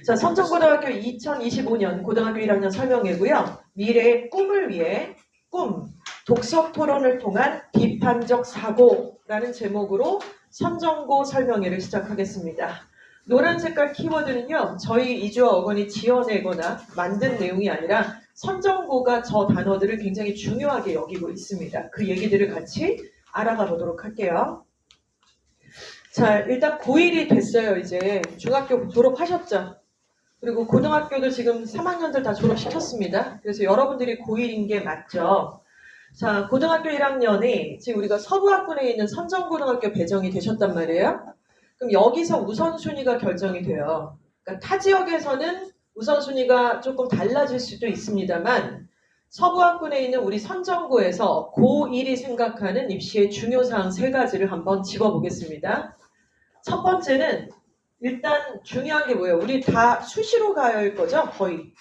자, 선정고등학교 2025년 고등학교 1학년 설명회고요. 미래의 꿈을 위해 독서 토론을 통한 비판적 사고라는 제목으로 선정고 설명회를 시작하겠습니다. 노란 색깔 키워드는요, 저희 이주와 어건이 지어내거나 만든 내용이 아니라 선정고가 저 단어들을 굉장히 중요하게 여기고 있습니다. 그 얘기들을 같이 알아가 보도록 할게요. 자, 일단 고1이 됐어요. 이제 중학교 졸업하셨죠? 그리고 고등학교도 지금 3학년들 다 졸업시켰습니다. 그래서 여러분들이 고1인 게 맞죠? 자, 고등학교 1학년이 지금 우리가 서부학군에 있는 선정고등학교 배정이 되셨단 말이에요. 그럼 여기서 우선순위가 결정이 돼요. 그러니까 타 지역에서는 우선순위가 조금 달라질 수도 있습니다만 서부학군에 있는 우리 선정고에서 고1이 생각하는 입시의 중요사항 3가지를 한번 짚어보겠습니다. 첫 번째는 일단 중요한 게 뭐예요? 우리 다 수시로 가야 할 거죠? 거의.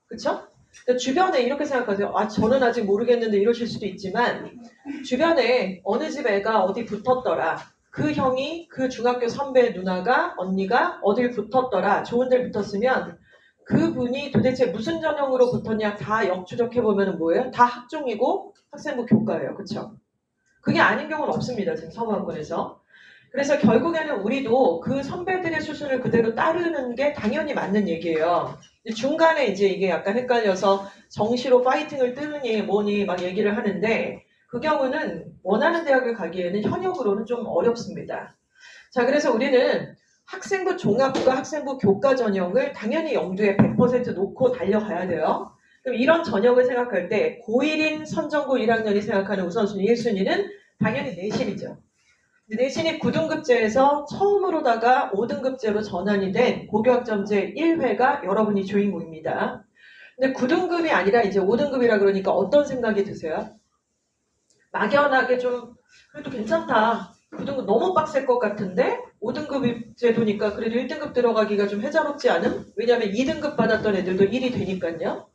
그쵸? 그러니까 주변에 이렇게 생각하세요. 아, 저는 아직 모르겠는데 이러실 수도 있지만 주변에 어느 집 애가 어디 붙었더라. 그 형이 그 중학교 선배 누나가 언니가 어딜 붙었더라. 좋은 데 붙었으면 그분이 도대체 무슨 전형으로 붙었냐 다 역추적해보면 뭐예요? 다 학종이고 학생부 교과예요. 그쵸? 그게 아닌 경우는 없습니다. 지금 서부학군에서. 그래서 결국에는 우리도 그 선배들의 수순을 그대로 따르는 게 당연히 맞는 얘기예요. 중간에 이제 이게 약간 헷갈려서 정시로 파이팅을 뜨느니 뭐니 막 얘기를 하는데 그 경우는 원하는 대학을 가기에는 현역으로는 좀 어렵습니다. 자, 그래서 우리는 학생부 종합과 학생부 교과 전형을 당연히 염두에 100% 놓고 달려가야 돼요. 그럼 이런 전형을 생각할 때 고1인 선정고 1학년이 생각하는 우선순위 1순위는 당연히 내신이죠. 내신이 9등급제에서 처음으로다가 5등급제로 전환이 된 고교학점제 1회가 여러분이 주인공입니다. 근데 9등급이 아니라 이제 5등급이라 그러니까 어떤 생각이 드세요? 막연하게 좀 그래도 괜찮다. 9등급 너무 빡셀 것 같은데 5등급 제도니까 그래도 1등급 들어가기가 좀 해자롭지 않음? 왜냐하면 2등급 받았던 애들도 1이 되니까요.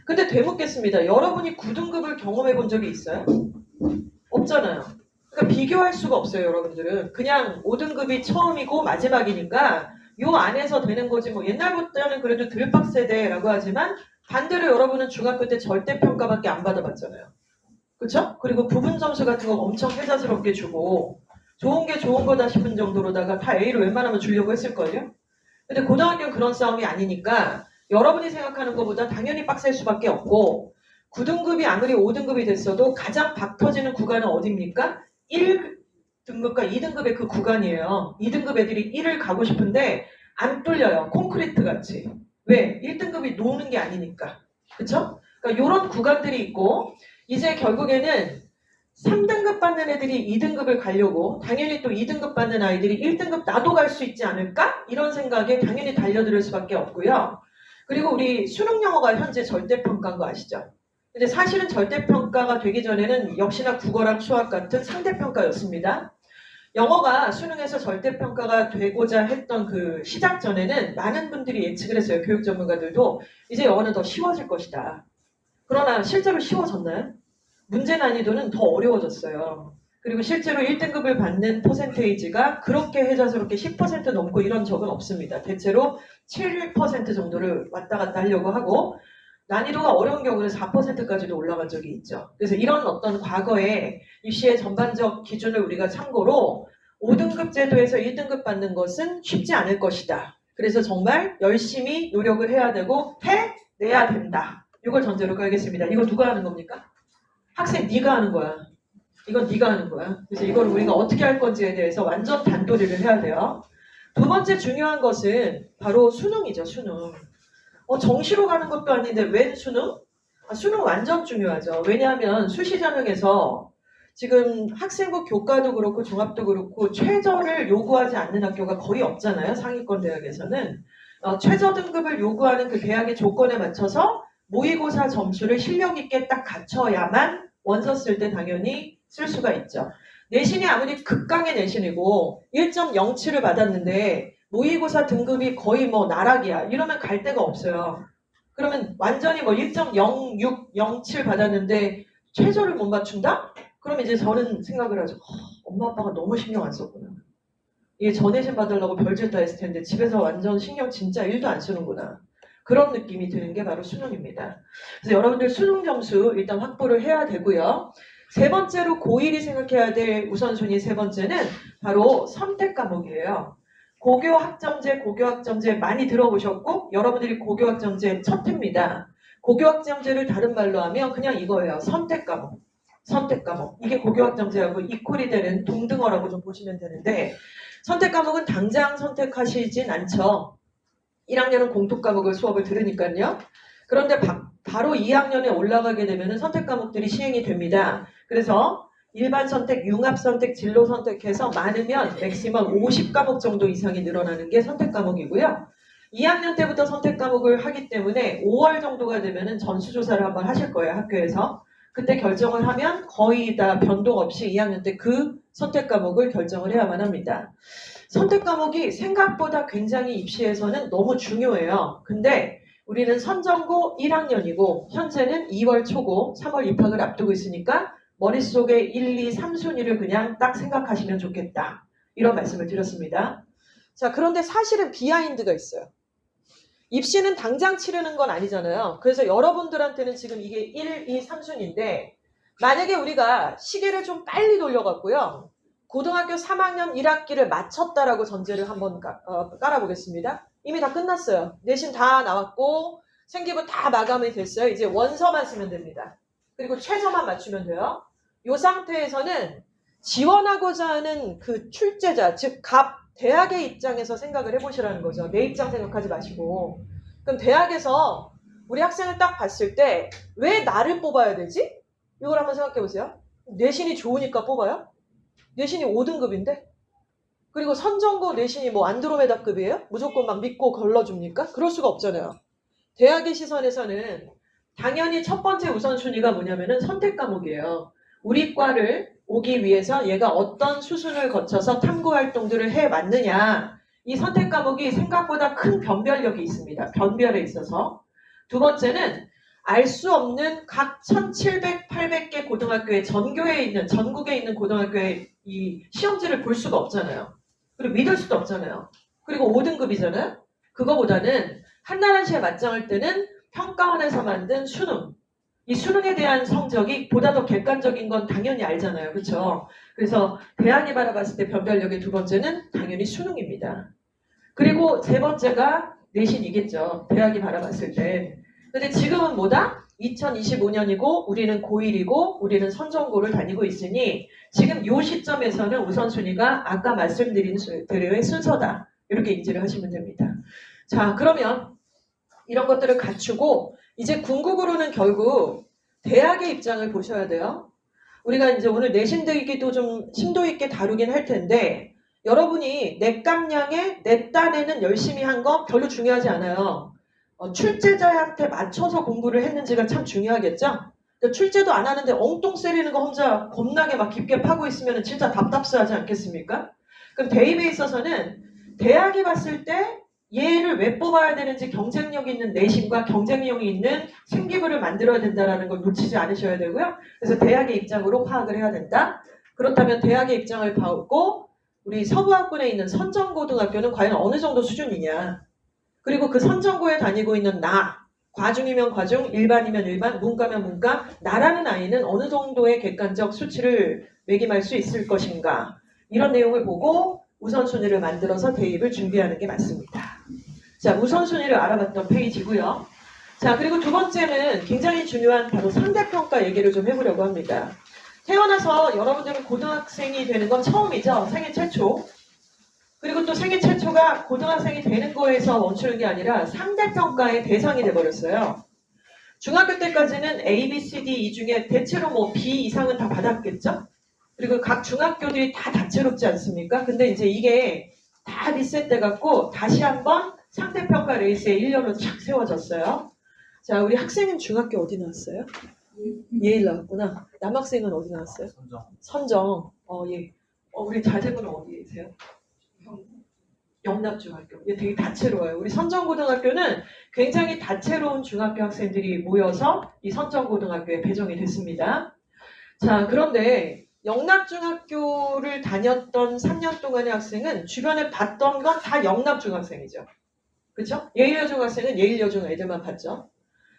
근데 되묻겠습니다. 여러분이 9등급을 경험해 본 적이 있어요? 없잖아요. 그러니까 비교할 수가 없어요, 여러분들은. 그냥 5등급이 처음이고 마지막이니까 요 안에서 되는 거지. 뭐 옛날부터는 그래도 덜 빡세대라고 하지만 반대로 여러분은 중학교 때 절대평가밖에 안 받아봤잖아요. 그쵸? 그리고 부분 점수 같은 거 엄청 회자스럽게 주고 좋은 게 좋은 거다 싶은 정도로다가 다 A를 웬만하면 주려고 했을걸요? 근데 고등학교는 그런 싸움이 아니니까 여러분이 생각하는 것보다 당연히 빡셀 수밖에 없고 9등급이 아무리 5등급이 됐어도 가장 박 터지는 구간은 어디입니까? 1등급과 2등급의 그 구간이에요. 2등급 애들이 1을 가고 싶은데 안 뚫려요. 콘크리트 같이. 왜? 1등급이 노는 게 아니니까. 그쵸? 그러니까 이런 구간들이 있고 이제 결국에는 3등급 받는 애들이 2등급을 가려고 당연히 또 2등급 받는 아이들이 1등급 나도 갈 수 있지 않을까? 이런 생각에 당연히 달려들 수밖에 없고요. 그리고 우리 수능 영어가 현재 절대평가인 거 아시죠? 근데 사실은 절대평가가 되기 전에는 역시나 국어랑 수학 같은 상대평가였습니다. 영어가 수능에서 절대평가가 되고자 했던 그 시작 전에는 많은 분들이 예측을 했어요. 교육 전문가들도 이제 영어는 더 쉬워질 것이다. 그러나 실제로 쉬워졌나요? 문제 난이도는 더 어려워졌어요. 그리고 실제로 1등급을 받는 퍼센테이지가 그렇게 해자스럽게 10% 넘고 이런 적은 없습니다. 대체로 7% 정도를 왔다 갔다 하려고 하고 난이도가 어려운 경우는 4%까지도 올라간 적이 있죠. 그래서 이런 어떤 과거의 입시의 전반적 기준을 우리가 참고로 5등급 제도에서 1등급 받는 것은 쉽지 않을 것이다. 그래서 정말 열심히 노력을 해야 되고 해내야 된다. 이걸 전제로 깔겠습니다. 이거 누가 하는 겁니까? 학생 네가 하는 거야. 이건 네가 하는 거야. 그래서 이걸 우리가 어떻게 할 건지에 대해서 완전 단도리를 해야 돼요. 두 번째 중요한 것은 바로 수능이죠. 수능. 정시로 가는 것도 아닌데 웬 수능? 수능 완전 중요하죠. 왜냐하면 수시 전형에서 지금 학생부 교과도 그렇고 종합도 그렇고 최저를 요구하지 않는 학교가 거의 없잖아요. 상위권 대학에서는. 최저 등급을 요구하는 그 대학의 조건에 맞춰서 모의고사 점수를 실력 있게 딱 갖춰야만 원서 쓸 때 당연히 쓸 수가 있죠. 내신이 아무리 극강의 내신이고 1.07을 받았는데 모의고사 등급이 거의 뭐 나락이야. 이러면 갈 데가 없어요. 그러면 완전히 뭐 1.06, 07 받았는데 최저를 못 맞춘다? 그럼 이제 저는 생각을 하죠. 엄마 아빠가 너무 신경 안 썼구나. 이게 전해진 받으려고 별짓 다 했을 텐데 집에서 완전 신경 진짜 1도 안 쓰는구나. 그런 느낌이 드는 게 바로 수능입니다. 그래서 여러분들 수능 점수 일단 확보를 해야 되고요. 세 번째로 고1이 생각해야 될 우선순위 세 번째는 바로 선택 과목이에요. 고교학점제 많이 들어보셨고 여러분들이 고교학점제 첫 해입니다. 고교학점제를 다른 말로 하면 그냥 이거예요. 선택 과목. 선택 과목. 이게 고교학점제하고 이퀄이 되는 동등어라고 좀 보시면 되는데 선택 과목은 당장 선택하시진 않죠. 1학년은 공통 과목을 수업을 들으니까요. 그런데 바로 2학년에 올라가게 되면 선택 과목들이 시행이 됩니다. 그래서 일반 선택, 융합 선택, 진로 선택해서 많으면 맥시멈 50과목 정도 이상이 늘어나는 게 선택 과목이고요. 2학년 때부터 선택 과목을 하기 때문에 5월 정도가 되면은 전수조사를 한번 하실 거예요, 학교에서. 그때 결정을 하면 거의 다 변동 없이 2학년 때 그 선택 과목을 결정을 해야만 합니다. 선택 과목이 생각보다 굉장히 입시에서는 너무 중요해요. 근데 우리는 선전고 1학년이고 현재는 2월 초고 3월 입학을 앞두고 있으니까 머릿속에 1, 2, 3순위를 그냥 딱 생각하시면 좋겠다. 이런 말씀을 드렸습니다. 자, 그런데 사실은 비하인드가 있어요. 입시는 당장 치르는 건 아니잖아요. 그래서 여러분들한테는 지금 이게 1, 2, 3순위인데 만약에 우리가 시계를 좀 빨리 돌려갖고요. 고등학교 3학년 1학기를 마쳤다라고 전제를 한번 깔아보겠습니다. 이미 다 끝났어요. 내신 다 나왔고 생기부 다 마감이 됐어요. 이제 원서만 쓰면 됩니다. 그리고 최저만 맞추면 돼요. 이 상태에서는 지원하고자 하는 그 출제자, 즉 대학의 입장에서 생각을 해보시라는 거죠. 내 입장 생각하지 마시고. 그럼 대학에서 우리 학생을 딱 봤을 때 왜 나를 뽑아야 되지? 이걸 한번 생각해 보세요. 내신이 좋으니까 뽑아요? 내신이 5등급인데? 그리고 선전고 내신이 뭐 안드로메다급이에요? 무조건 막 믿고 걸러줍니까? 그럴 수가 없잖아요. 대학의 시선에서는 당연히 첫 번째 우선순위가 뭐냐면은 선택 과목이에요. 우리 과를 오기 위해서 얘가 어떤 수순을 거쳐서 탐구 활동들을 해왔느냐. 이 선택 과목이 생각보다 큰 변별력이 있습니다. 변별에 있어서. 두 번째는 알 수 없는 각 1700, 800개 고등학교의 전국에 있는 고등학교의 이 시험지를 볼 수가 없잖아요. 그리고 믿을 수도 없잖아요. 그리고 5등급이잖아요. 그거보다는 한나라시에 맞짱할 때는 평가원에서 만든 수능. 이 수능에 대한 성적이 보다 더 객관적인 건 당연히 알잖아요. 그렇죠? 그래서 대학이 바라봤을 때 변별력의 두 번째는 당연히 수능입니다. 그리고 세 번째가 내신이겠죠. 대학이 바라봤을 때. 근데 지금은 뭐다? 2025년이고 우리는 고1이고 우리는 선전고를 다니고 있으니 지금 이 시점에서는 우선순위가 아까 말씀드린 대로의 순서다. 이렇게 인지를 하시면 됩니다. 자, 그러면 이런 것들을 갖추고 이제 궁극으로는 결국 대학의 입장을 보셔야 돼요. 우리가 이제 오늘 내신 들기도 좀 심도 있게 다루긴 할 텐데 여러분이 내 깜냥에 내 딴에는 열심히 한 거 별로 중요하지 않아요. 출제자한테 맞춰서 공부를 했는지가 참 중요하겠죠? 그러니까 출제도 안 하는데 엉뚱 세리는 거 혼자 겁나게 막 깊게 파고 있으면 진짜 답답스하지 않겠습니까? 그럼 대입에 있어서는 대학이 봤을 때 얘를 왜 뽑아야 되는지 경쟁력 있는 내신과 경쟁력이 있는 생기부를 만들어야 된다는 걸 놓치지 않으셔야 되고요. 그래서 대학의 입장으로 파악을 해야 된다. 그렇다면 대학의 입장을 보고 우리 서부학군에 있는 선전고등학교는 과연 어느 정도 수준이냐. 그리고 그 선전고에 다니고 있는 과중이면 과중, 일반이면 일반, 문과면 문과, 나라는 아이는 어느 정도의 객관적 수치를 매김할 수 있을 것인가. 이런 내용을 보고 우선순위를 만들어서 대입을 준비하는 게 맞습니다. 자, 우선순위를 알아봤던 페이지고요. 자, 그리고 두 번째는 굉장히 중요한 바로 상대평가 얘기를 좀 해보려고 합니다. 태어나서 여러분들은 고등학생이 되는 건 처음이죠. 생애 최초. 그리고 또 생애 최초가 고등학생이 되는 거에서 멈추는 게 아니라 상대평가의 대상이 돼버렸어요. 중학교 때까지는 A, B, C, D 이 중에 대체로 뭐 B 이상은 다 받았겠죠? 그리고 각 중학교들이 다 다채롭지 않습니까? 근데 이제 이게 다 리셋돼갖고 다시 한번 상대평가 레이스에 일렬로 착 세워졌어요. 자, 우리 학생은 중학교 어디 나왔어요? 예일 나왔구나. 남학생은 어디 나왔어요? 선정. 예. 우리 자제분은 어디세요? 영남중학교. 이게 되게 다채로워요. 우리 선정고등학교는 굉장히 다채로운 중학교 학생들이 모여서 이 선정고등학교에 배정이 됐습니다. 자, 그런데 영락중학교를 다녔던 3년 동안의 학생은 주변에 봤던 건 다 영락중학생이죠. 그렇죠? 예일여중학생은 예일여중 애들만 봤죠.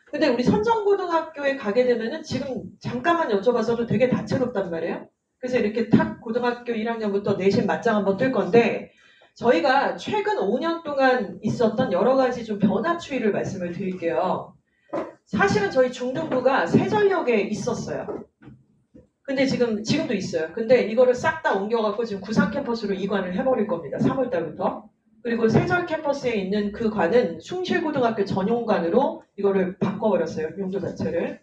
근데 우리 선정고등학교에 가게 되면은 지금 잠깐만 여쭤봐서도 되게 다채롭단 말이에요. 그래서 이렇게 탁 고등학교 1학년부터 내신 맞짱 한번 뜰 건데 저희가 최근 5년 동안 있었던 여러 가지 좀 변화 추이를 말씀을 드릴게요. 사실은 저희 중등부가 세전역에 있었어요. 근데 지금도 있어요. 근데 이거를 싹 다 옮겨갖고 지금 구상 캠퍼스로 이관을 해버릴 겁니다. 3월달부터. 그리고 세전 캠퍼스에 있는 그 관은 숭실고등학교 전용관으로 이거를 바꿔버렸어요. 용도 자체를.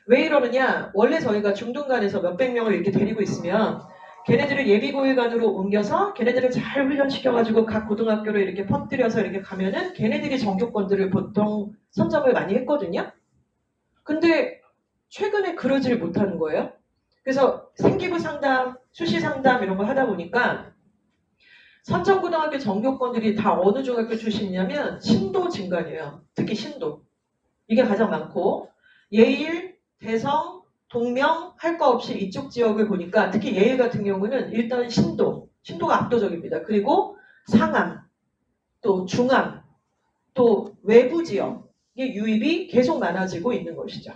왜 이러느냐? 원래 저희가 중등관에서 몇백 명을 이렇게 데리고 있으면 걔네들을 예비고일관으로 옮겨서 걔네들을 잘 훈련시켜가지고 각 고등학교로 이렇게 퍼뜨려서 이렇게 가면은 걔네들이 전교권들을 보통 선점을 많이 했거든요. 근데 최근에 그러지를 못하는 거예요. 그래서 생기부 상담, 수시 상담 이런 걸 하다 보니까 선정고등학교 전교권들이 다 어느 중학교 출신이냐면 신도 진관이에요. 특히 신도. 이게 가장 많고 예일, 대성, 동명 할 거 없이 이쪽 지역을 보니까 특히 예일 같은 경우는 일단 신도가 압도적입니다. 그리고 상암, 또 중암, 또 외부 지역의 유입이 계속 많아지고 있는 것이죠.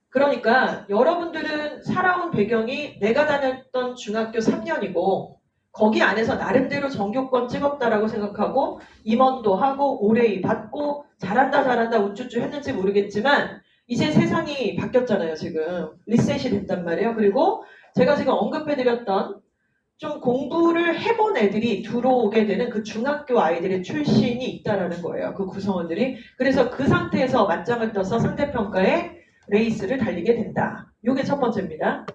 그러니까 여러분들은 살아온 배경이 내가 다녔던 중학교 3년이고 거기 안에서 나름대로 전교권 찍었다라고 생각하고 임원도 하고 올해이 받고 잘한다 우쭈쭈 했는지 모르겠지만 이제 세상이 바뀌었잖아요. 지금 리셋이 됐단 말이에요. 그리고 제가 지금 언급해드렸던 좀 공부를 해본 애들이 들어오게 되는 그 중학교 아이들의 출신이 있다라는 거예요. 그 구성원들이. 그래서 그 상태에서 맞짱을 떠서 상대평가에 레이스를 달리게 된다. 이게 첫 번째입니다.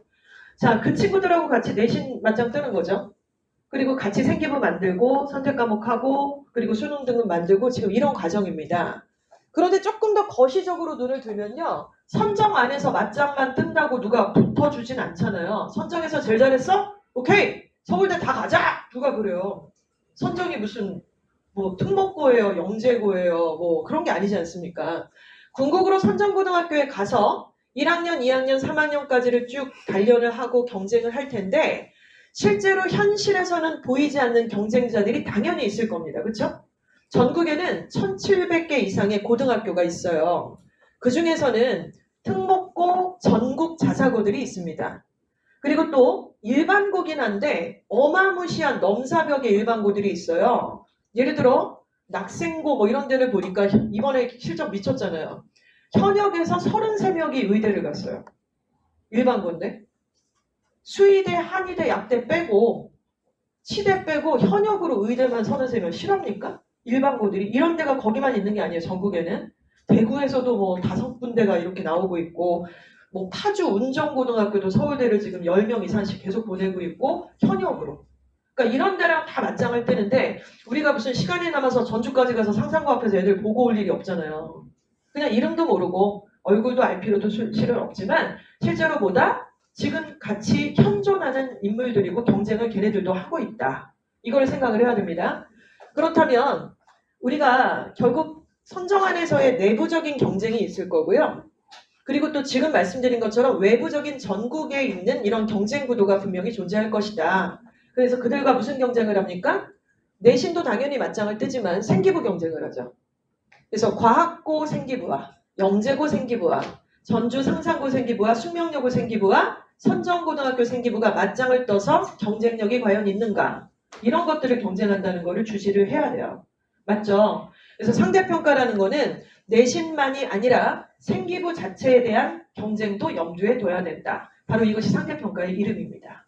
자, 그 친구들하고 같이 내신 맞짱 뜨는 거죠. 그리고 같이 생기부 만들고 선택 과목하고 그리고 수능 등급 만들고 지금 이런 과정입니다. 그런데 조금 더 거시적으로 눈을 들면요. 선정 안에서 맞짱만 뜬다고 누가 붙어주진 않잖아요. 선정에서 제일 잘했어? 오케이! 서울대 다 가자! 누가 그래요. 선정이 무슨 뭐 특목고예요, 영재고예요, 뭐 그런 게 아니지 않습니까? 궁극으로 선정고등학교에 가서 1학년, 2학년, 3학년까지를 쭉 단련을 하고 경쟁을 할 텐데 실제로 현실에서는 보이지 않는 경쟁자들이 당연히 있을 겁니다. 그렇죠? 전국에는 1,700개 이상의 고등학교가 있어요. 그 중에서는 특목고, 전국 자사고들이 있습니다. 그리고 또 일반고긴 한데 어마무시한 넘사벽의 일반고들이 있어요. 예를 들어 낙생고 뭐 이런 데를 보니까 이번에 실적 미쳤잖아요. 현역에서 33명이 의대를 갔어요. 일반고인데. 수의대, 한의대, 약대 빼고 치대 빼고 현역으로 의대만 33명 실합니까? 일반고들이. 이런 데가 거기만 있는 게 아니에요. 전국에는. 대구에서도 뭐 5군데가 이렇게 나오고 있고 뭐 파주 운정고등학교도 서울대를 지금 10명 이상씩 계속 보내고 있고 현역으로. 그러니까 이런 데랑 다 맞짱을 뜨는데 우리가 무슨 시간이 남아서 전주까지 가서 상상고 앞에서 애들 보고 올 일이 없잖아요. 그냥 이름도 모르고 얼굴도 알 필요도 실은 없지만 실제로 보다 지금 같이 현존하는 인물들이고 경쟁을 걔네들도 하고 있다. 이걸 생각을 해야 됩니다. 그렇다면 우리가 결국 선정 안에서의 내부적인 경쟁이 있을 거고요. 그리고 또 지금 말씀드린 것처럼 외부적인 전국에 있는 이런 경쟁 구도가 분명히 존재할 것이다. 그래서 그들과 무슨 경쟁을 합니까? 내신도 당연히 맞짱을 뜨지만 생기부 경쟁을 하죠. 그래서 과학고 생기부와 영재고 생기부와 전주 상산고 생기부와 숙명여고 생기부와 선정고등학교 생기부가 맞짱을 떠서 경쟁력이 과연 있는가? 이런 것들을 경쟁한다는 것을 주시를 해야 돼요. 맞죠? 그래서 상대평가라는 거는 내신만이 아니라 생기부 자체에 대한 경쟁도 염두에 둬야 된다. 바로 이것이 상대평가의 이름입니다.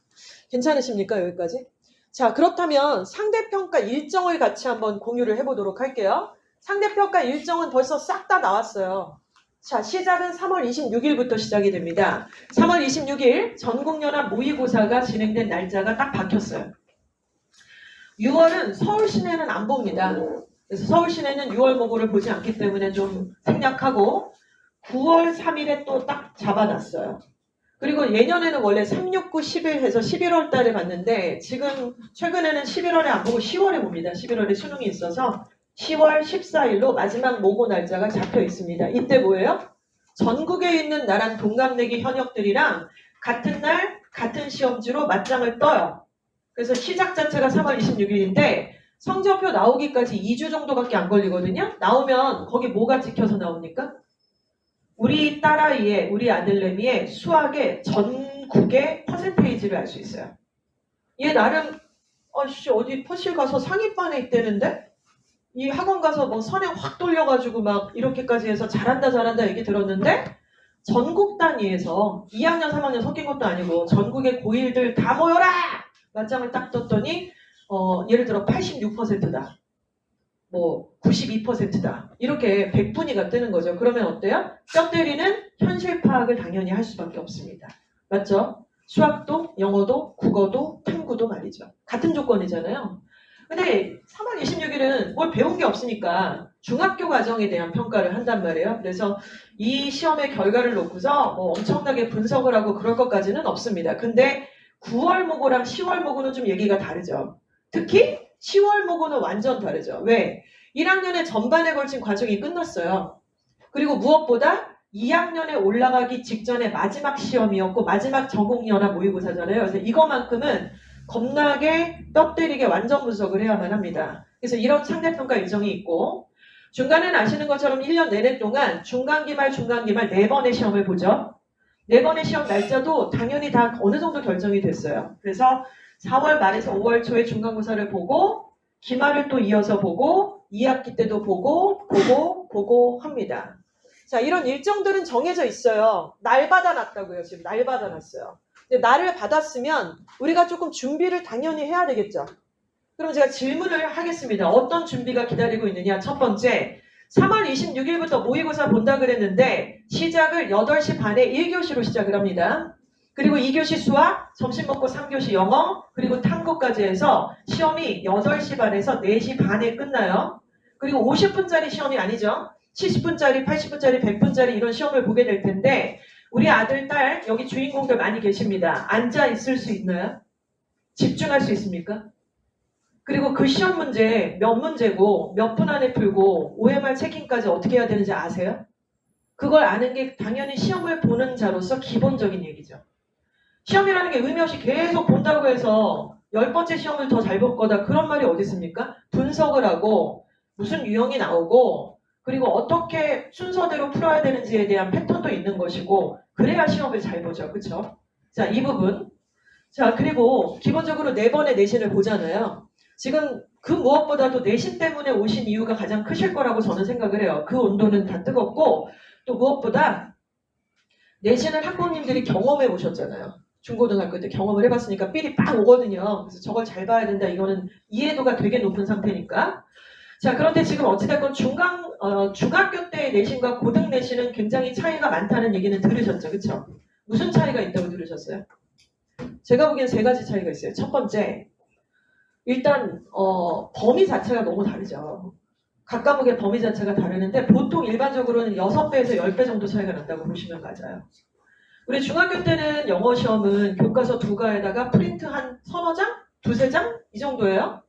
괜찮으십니까? 여기까지? 자, 그렇다면 상대평가 일정을 같이 한번 공유를 해보도록 할게요. 상대평가 일정은 벌써 싹 다 나왔어요. 자, 시작은 3월 26일부터 시작이 됩니다. 3월 26일 전국연합 모의고사가 진행된 날짜가 딱 박혔어요. 6월은 서울 시내는 안 봅니다. 그래서 서울 시내는 6월 모고를 보지 않기 때문에 좀 생략하고 9월 3일에 또 딱 잡아놨어요. 그리고 예년에는 원래 3, 6, 9, 10일 해서 11월 달에 봤는데 지금 최근에는 11월에 안 보고 10월에 봅니다. 11월에 수능이 있어서 10월 14일로 마지막 모고 날짜가 잡혀 있습니다. 이때 뭐예요? 전국에 있는 나란 동갑내기 현역들이랑 같은 날 같은 시험지로 맞짱을 떠요. 그래서 시작 자체가 3월 26일인데 성적표 나오기까지 2주 정도밖에 안 걸리거든요. 나오면 거기 뭐가 찍혀서 나옵니까? 우리 딸아이의, 우리 아들내미의 수학의 전국의 퍼센테이지를 알 수 있어요. 얘 나름 어디 퍼실 가서 상위반에 있대는데 이 학원 가서 뭐 선행 확 돌려가지고 막 이렇게까지 해서 잘한다 얘기 들었는데 전국 단위에서 2학년 3학년 섞인 것도 아니고 전국의 고1들 다 모여라! 맞짱을 딱 떴더니 예를 들어 86%다. 뭐 92%다. 이렇게 100분위가 뜨는 거죠. 그러면 어때요? 뼈 때리는 현실 파악을 당연히 할 수밖에 없습니다. 맞죠? 수학도, 영어도, 국어도, 탐구도 말이죠. 같은 조건이잖아요. 근데 3월 26일은 뭘 배운 게 없으니까 중학교 과정에 대한 평가를 한단 말이에요. 그래서 이 시험의 결과를 놓고서 뭐 엄청나게 분석을 하고 그럴 것까지는 없습니다. 근데 9월 모고랑 10월 모고는 좀 얘기가 다르죠. 특히 10월 모고는 완전 다르죠. 왜? 1학년의 전반에 걸친 과정이 끝났어요. 그리고 무엇보다 2학년에 올라가기 직전에 마지막 시험이었고 마지막 전국연합 모의고사잖아요. 그래서 이거만큼은 겁나게 뼈 때리게 완전 분석을 해야만 합니다. 그래서 이런 상대평가 일정이 있고 중간에는 아시는 것처럼 1년 내내 동안 중간기말 4번의 시험을 보죠. 4번의 시험 날짜도 당연히 다 어느 정도 결정이 됐어요. 그래서 4월 말에서 5월 초에 중간고사를 보고 기말을 또 이어서 보고 2학기 때도 보고 합니다. 자, 이런 일정들은 정해져 있어요. 날 받아놨다고요. 지금 날 받아놨어요. 근데 날을 받았으면 우리가 조금 준비를 당연히 해야 되겠죠. 그럼 제가 질문을 하겠습니다. 어떤 준비가 기다리고 있느냐? 첫 번째, 3월 26일부터 모의고사 본다 그랬는데 시작을 8시 반에 1교시로 시작을 합니다. 그리고 2교시 수학, 점심 먹고 3교시 영어, 그리고 탐구까지 해서 시험이 8시 반에서 4시 반에 끝나요. 그리고 50분짜리 시험이 아니죠. 70분짜리, 80분짜리, 100분짜리 이런 시험을 보게 될 텐데 우리 아들, 딸, 여기 주인공들 많이 계십니다. 앉아 있을 수 있나요? 집중할 수 있습니까? 그리고 그 시험 문제 몇 문제고 몇 분 안에 풀고 OMR 체킹까지 어떻게 해야 되는지 아세요? 그걸 아는 게 당연히 시험을 보는 자로서 기본적인 얘기죠. 시험이라는 게 의미 없이 계속 본다고 해서 10번째 시험을 더 잘 볼 거다 그런 말이 어디 있습니까? 분석을 하고 무슨 유형이 나오고 그리고 어떻게 순서대로 풀어야 되는지에 대한 패턴도 있는 것이고 그래야 시험을 잘 보죠. 그쵸? 자, 이 부분. 자, 그리고 기본적으로 4번의 내신을 보잖아요. 지금 그 무엇보다도 내신 때문에 오신 이유가 가장 크실 거라고 저는 생각을 해요. 그 온도는 다 뜨겁고 또 무엇보다 내신을 학부모님들이 경험해 보셨잖아요. 중고등학교 때 경험을 해봤으니까 삘이 빡 오거든요. 그래서 저걸 잘 봐야 된다. 이거는 이해도가 되게 높은 상태니까. 자, 그런데 지금 어찌됐건 중학교 때 내신과 고등 내신은 굉장히 차이가 많다는 얘기는 들으셨죠? 그쵸? 무슨 차이가 있다고 들으셨어요? 제가 보기엔 3가지 차이가 있어요. 첫 번째, 일단 범위 자체가 너무 다르죠. 각 과목의 범위 자체가 다르는데 보통 일반적으로는 6배에서 10배 정도 차이가 난다고 보시면 맞아요. 우리 중학교 때는 영어 시험은 교과서 2과에다가 프린트 한 서너 장? 두세 장? 이 정도예요.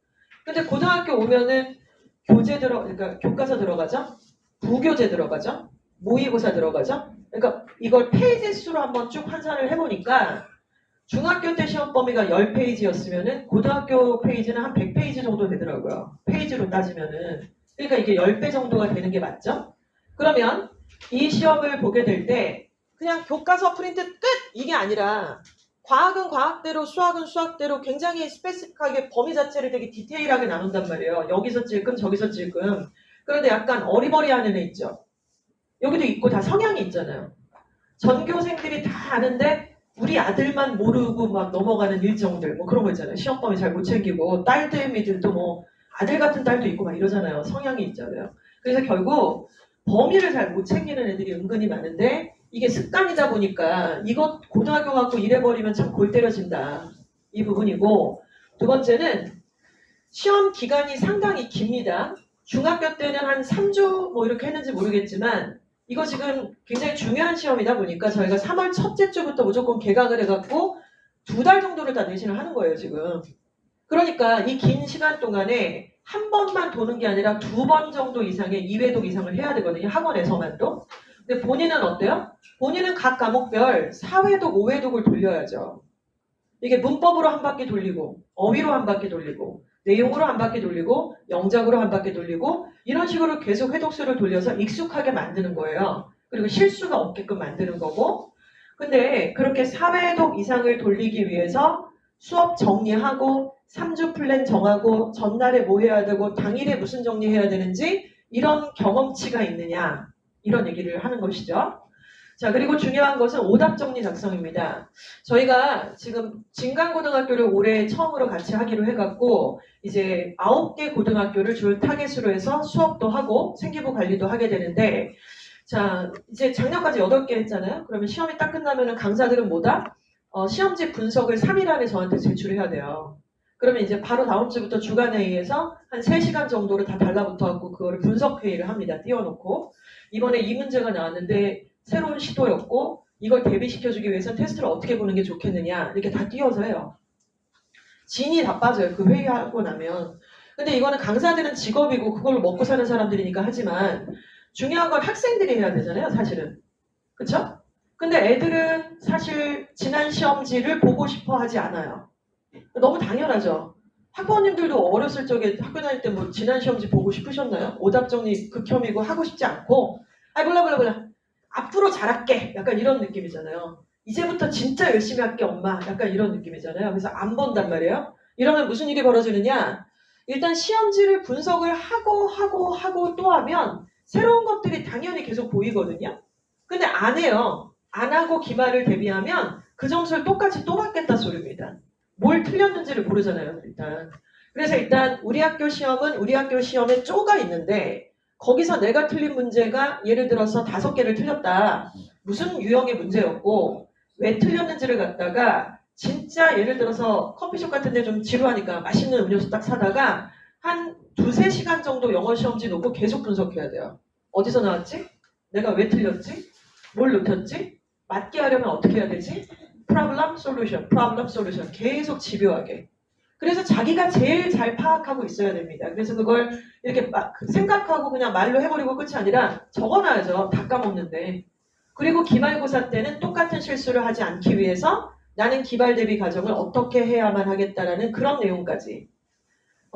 근데 고등학교 오면은 그러니까 교과서 들어가죠? 부교재 들어가죠? 모의고사 들어가죠? 그러니까 이걸 페이지 수로 한번 쭉 환산을 해보니까 중학교 때 시험 범위가 10페이지였으면은 고등학교 페이지는 한 100페이지 정도 되더라고요. 페이지로 따지면은. 그러니까 이게 10배 정도가 되는 게 맞죠? 그러면 이 시험을 보게 될 때 그냥 교과서 프린트 끝! 이게 아니라 과학은 과학대로 수학은 수학대로 굉장히 스페시픽하게 범위 자체를 되게 디테일하게 나눈단 말이에요. 여기서 찔끔 저기서 찔끔. 그런데 약간 어리버리하는 애 있죠. 여기도 있고 다 성향이 있잖아요. 전교생들이 다 아는데 우리 아들만 모르고 막 넘어가는 일정들 뭐 그런 거 있잖아요. 시험 범위 잘 못 챙기고 딸들미들도 뭐 아들 같은 딸도 있고 막 이러잖아요. 성향이 있잖아요. 그래서 결국 범위를 잘 못 챙기는 애들이 은근히 많은데 이게 습관이다 보니까 이거 고등학교 갖고 이래버리면 참 골 때려진다. 이 부분이고 두 번째는 시험 기간이 상당히 깁니다. 중학교 때는 한 3주 뭐 이렇게 했는지 모르겠지만 이거 지금 굉장히 중요한 시험이다 보니까 저희가 3월 첫째 주부터 무조건 개강을 해갖고 2달 정도를 다 내신을 하는 거예요, 지금. 그러니까 이 긴 시간 동안에 한 번만 도는 게 아니라 2번 정도 이상의 2회독 이상을 해야 되거든요, 학원에서만도. 근데 본인은 어때요? 본인은 각 과목별 4회독, 5회독을 돌려야죠. 이게 문법으로 한 바퀴 돌리고 어휘로 한 바퀴 돌리고 내용으로 한 바퀴 돌리고 영작으로 한 바퀴 돌리고 이런 식으로 계속 회독수를 돌려서 익숙하게 만드는 거예요. 그리고 실수가 없게끔 만드는 거고 근데 그렇게 4회독 이상을 돌리기 위해서 수업 정리하고 3주 플랜 정하고 전날에 뭐 해야 되고 당일에 무슨 정리해야 되는지 이런 경험치가 있느냐 이런 얘기를 하는 것이죠. 자 그리고 중요한 것은 오답 정리 작성입니다. 저희가 지금 진강고등학교를 올해 처음으로 같이 하기로 해갖고 이제 9개 고등학교를 줄 타겟으로 해서 수업도 하고 생기부 관리도 하게 되는데 자 이제 작년까지 8개 했잖아요. 그러면 시험이 딱 끝나면은 강사들은 뭐다? 시험지 분석을 3일 안에 저한테 제출해야 돼요. 그러면 이제 바로 다음 주부터 주간회의에서 한 3시간 정도를 다 달라붙어갖고 그거를 분석회의를 합니다. 띄워놓고 이번에 이 문제가 나왔는데 새로운 시도였고 이걸 대비시켜주기 위해서 테스트를 어떻게 보는 게 좋겠느냐 이렇게 다 띄워서 해요. 진이 다 빠져요. 그 회의하고 나면. 근데 이거는 강사들은 직업이고 그걸로 먹고 사는 사람들이니까 하지만 중요한 건 학생들이 해야 되잖아요. 사실은. 그쵸? 근데 애들은 사실 지난 시험지를 보고 싶어 하지 않아요. 너무 당연하죠. 학부모님들도 어렸을 적에 학교 다닐 때 뭐 지난 시험지 보고 싶으셨나요? 오답 정리 극혐이고 하고 싶지 않고 아이 몰라 앞으로 잘할게 약간 이런 느낌이잖아요. 이제부터 진짜 열심히 할게 엄마 약간 이런 느낌이잖아요. 그래서 안 본단 말이에요. 이러면 무슨 일이 벌어지느냐 일단 시험지를 분석을 하고 또 하면 새로운 것들이 당연히 계속 보이거든요. 근데 안 해요. 안 하고 기말을 대비하면 그 점수를 똑같이 또 받겠다 소리입니다. 뭘 틀렸는지를 모르잖아요. 일단. 그래서 일단 우리 학교 시험은 우리 학교 시험에 쪼가 있는데 거기서 내가 틀린 문제가 예를 들어서 5개를 틀렸다. 무슨 유형의 문제였고 왜 틀렸는지를 갖다가 진짜 예를 들어서 커피숍 같은 데 좀 지루하니까 맛있는 음료수 딱 사다가 한 2-3시간 정도 영어 시험지 놓고 계속 분석해야 돼요. 어디서 나왔지? 내가 왜 틀렸지? 뭘 놓쳤지? 맞게 하려면 어떻게 해야 되지? problem solution 계속 집요하게. 그래서 자기가 제일 잘 파악하고 있어야 됩니다. 그래서 그걸 이렇게 막 생각하고 그냥 말로 해버리고 끝이 아니라 적어놔야죠. 다 까먹는데. 그리고 기말고사 때는 똑같은 실수를 하지 않기 위해서 나는 기말 대비 과정을 어떻게 해야만 하겠다라는 그런 내용까지.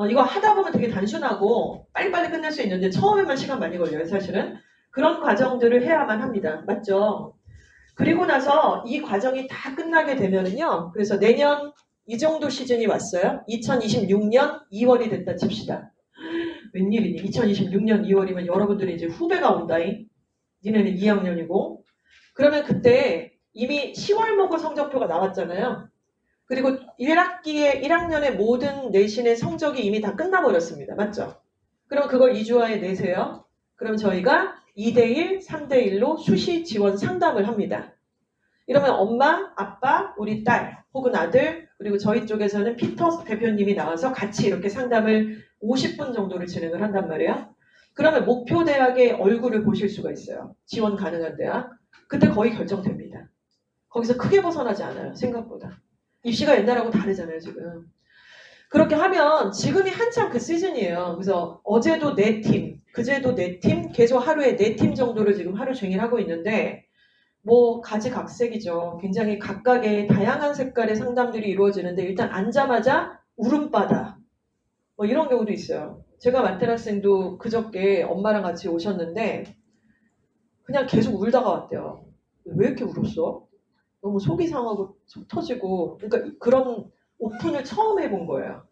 이거 하다 보면 되게 단순하고 빨리빨리 끝낼 수 있는데 처음에만 시간 많이 걸려요. 사실은. 그런 과정들을 해야만 합니다. 맞죠? 그리고 나서 이 과정이 다 끝나게 되면은요. 그래서 내년 이 정도 시즌이 왔어요. 2026년 2월이 됐다 칩시다. 웬일이니? 2026년 2월이면 여러분들이 이제 후배가 온다잉. 니네는 2학년이고. 그러면 그때 이미 10월 모고 성적표가 나왔잖아요. 그리고 1학년의 모든 내신의 성적이 이미 다 끝나버렸습니다. 맞죠? 그럼 그걸 2주화에 내세요. 그럼 저희가 2대1, 3대1로 수시 지원 상담을 합니다. 이러면 엄마, 아빠, 우리 딸 혹은 아들 그리고 저희 쪽에서는 피터 대표님이 나와서 같이 이렇게 상담을 50분 정도를 진행을 한단 말이에요. 그러면 목표 대학의 얼굴을 보실 수가 있어요. 지원 가능한 대학. 그때 거의 결정됩니다. 거기서 크게 벗어나지 않아요. 생각보다. 입시가 옛날하고 다르잖아요. 지금. 그렇게 하면 지금이 한참 그 시즌이에요. 그래서 어제도 4팀, 그제도 4팀, 계속 하루에 4팀 정도를 지금 하루 종일 하고 있는데 뭐 가지각색이죠. 굉장히 각각의 다양한 색깔의 상담들이 이루어지는데 일단 앉자마자 울음바다 뭐 이런 경우도 있어요. 제가 맡은 학생도 그저께 엄마랑 같이 오셨는데 그냥 계속 울다가 왔대요. 왜 이렇게 울었어? 너무 속이 상하고 속 터지고 그러니까 그런 오픈을 처음 해본 거예요.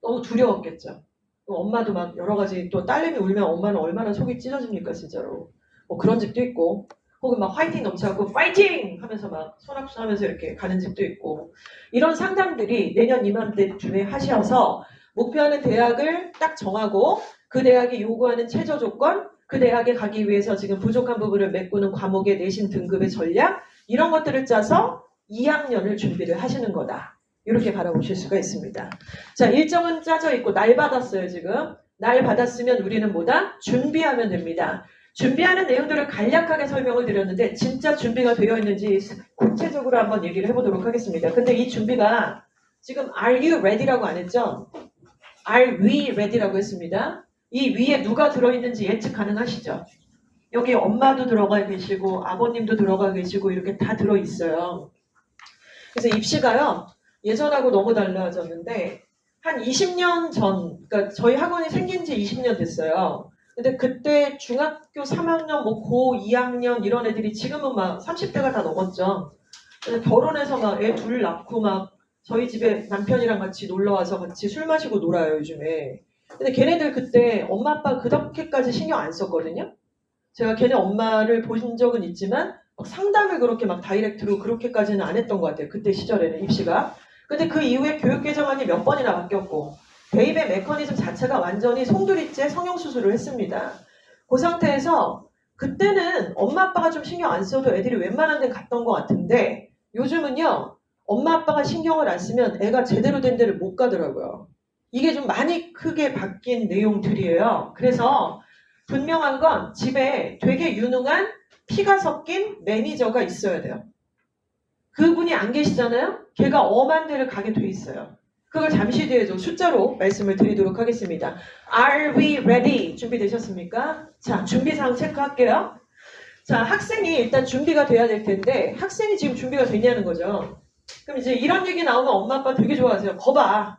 너무 두려웠겠죠. 엄마도 막 여러 가지 또 딸내미 울면 엄마는 얼마나 속이 찢어집니까 진짜로. 뭐 그런 집도 있고 혹은 막 화이팅 넘쳐갖고 파이팅 하면서 막 손합수 하면서 이렇게 가는 집도 있고 이런 상담들이 내년 이맘때쯤에 하셔서 목표하는 대학을 딱 정하고 그 대학이 요구하는 최저 조건 그 대학에 가기 위해서 지금 부족한 부분을 메꾸는 과목의 내신 등급의 전략 이런 것들을 짜서 2학년을 준비를 하시는 거다. 이렇게 바라보실 수가 있습니다. 자, 일정은 짜져 있고 날 받았어요 지금. 날 받았으면 우리는 뭐다? 준비하면 됩니다. 준비하는 내용들을 간략하게 설명을 드렸는데 진짜 준비가 되어 있는지 구체적으로 한번 얘기를 해보도록 하겠습니다. 근데 이 준비가 지금 Are you ready라고 안 했죠? Are we ready라고 했습니다. 이 위에 누가 들어있는지 예측 가능하시죠? 여기 엄마도 들어가 계시고 아버님도 들어가 계시고 이렇게 다 들어있어요. 그래서 입시가요. 예전하고 너무 달라졌는데 한 20년 전, 그러니까 저희 학원이 생긴 지 20년 됐어요. 근데 그때 중학교 3학년, 뭐 고 2학년 이런 애들이 지금은 막 30대가 다 넘었죠. 근데 결혼해서 막 애 둘 낳고 막 저희 집에 남편이랑 같이 놀러 와서 같이 술 마시고 놀아요, 요즘에. 근데 걔네들 그때 엄마 아빠 그렇게까지 신경 안 썼거든요. 제가 걔네 엄마를 본 적은 있지만 막 상담을 그렇게 막 다이렉트로 그렇게까지는 안 했던 것 같아요. 그때 시절에는 입시가. 근데 그 이후에 교육 개정안이 몇 번이나 바뀌었고 대입의 메커니즘 자체가 완전히 송두리째 성형수술을 했습니다. 그 상태에서 그때는 엄마 아빠가 좀 신경 안 써도 애들이 웬만한 데는 갔던 것 같은데 요즘은요 엄마 아빠가 신경을 안 쓰면 애가 제대로 된 데를 못 가더라고요. 이게 좀 많이 크게 바뀐 내용들이에요. 그래서 분명한 건 집에 되게 유능한 피가 섞인 매니저가 있어야 돼요. 그분이 안 계시잖아요? 걔가 엄한 데를 가게 돼 있어요. 그걸 잠시 뒤에 좀 숫자로 말씀을 드리도록 하겠습니다. Are we ready? 준비되셨습니까? 자, 준비사항 체크할게요. 자, 학생이 일단 준비가 돼야 될 텐데 학생이 지금 준비가 됐냐는 거죠. 그럼 이제 이런 얘기 나오면 엄마 아빠 되게 좋아하세요. 거봐.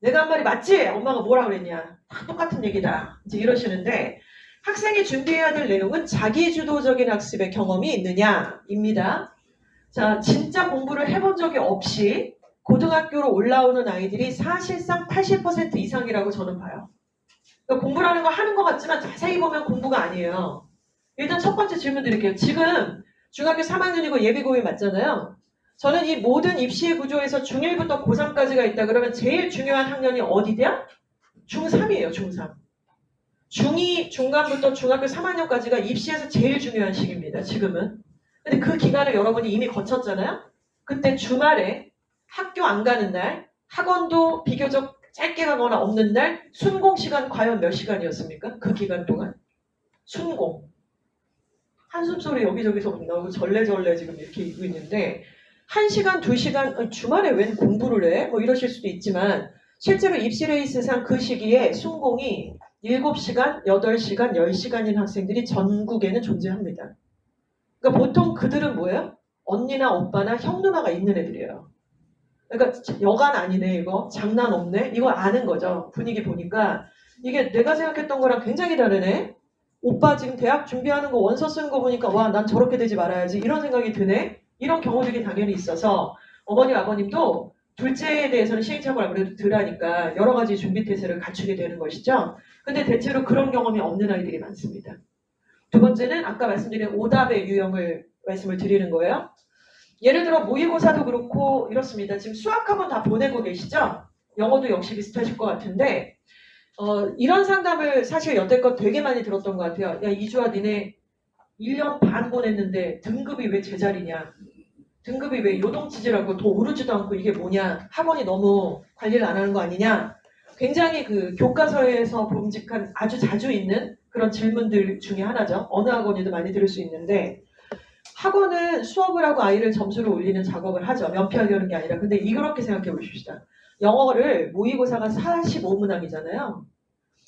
내가 한 말이 맞지? 엄마가 뭐라 그랬냐? 다 똑같은 얘기다. 이제 이러시는데 학생이 준비해야 될 내용은 자기주도적인 학습의 경험이 있느냐입니다. 자, 진짜 공부를 해본 적이 없이 고등학교로 올라오는 아이들이 사실상 80% 이상이라고 저는 봐요. 그러니까 공부라는 거 하는 것 같지만 자세히 보면 공부가 아니에요. 일단 첫 번째 질문 드릴게요. 지금 중학교 3학년이고 예비고일 맞잖아요. 저는 이 모든 입시의 구조에서 중1부터 고3까지가 있다 그러면 제일 중요한 학년이 어디냐? 중3이에요, 중3. 중2, 중간부터 중학교 3학년까지가 입시에서 제일 중요한 시기입니다, 지금은. 근데 그 기간을 여러분이 이미 거쳤잖아요? 그때 주말에 학교 안 가는 날, 학원도 비교적 짧게 가거나 없는 날, 순공 시간 과연 몇 시간이었습니까? 그 기간 동안. 순공. 한숨 소리 여기저기서 나오고 절레절레 지금 이렇게 있고 있는데 1시간, 2시간 주말에 웬 공부를 해? 뭐 이러실 수도 있지만 실제로 입시레이스상 그 시기에 순공이 7시간, 8시간, 10시간인 학생들이 전국에는 존재합니다. 그러니까 보통 그들은 뭐예요? 언니나 오빠나 형 누나가 있는 애들이에요. 그러니까 여간 아니네 이거 장난 없네 이거 아는 거죠. 분위기 보니까 이게 내가 생각했던 거랑 굉장히 다르네. 오빠 지금 대학 준비하는 거 원서 쓰는 거 보니까 와 난 저렇게 되지 말아야지 이런 생각이 드네. 이런 경우들이 당연히 있어서 어머니 아버님도 둘째에 대해서는 시행착오를 아무래도 덜 하니까 여러 가지 준비 태세를 갖추게 되는 것이죠. 근데 대체로 그런 경험이 없는 아이들이 많습니다. 두 번째는 아까 말씀드린 오답의 유형을 말씀을 드리는 거예요. 예를 들어 모의고사도 그렇고 이렇습니다. 지금 수학학원 다 보내고 계시죠? 영어도 역시 비슷하실 것 같은데 이런 상담을 사실 여태껏 되게 많이 들었던 것 같아요. 야 이주아 니네 1년 반 보냈는데 등급이 왜 제자리냐? 등급이 왜 요동치질하고 더 오르지도 않고 이게 뭐냐? 학원이 너무 관리를 안 하는 거 아니냐? 굉장히 그 교과서에서 범직한 아주 자주 있는 그런 질문들 중에 하나죠. 어느 학원이도 많이 들을 수 있는데 학원은 수업을 하고 아이를 점수를 올리는 작업을 하죠. 면피하려는 게 아니라. 근데 이렇게 생각해 보십시다. 영어를 모의고사가 45문항이잖아요.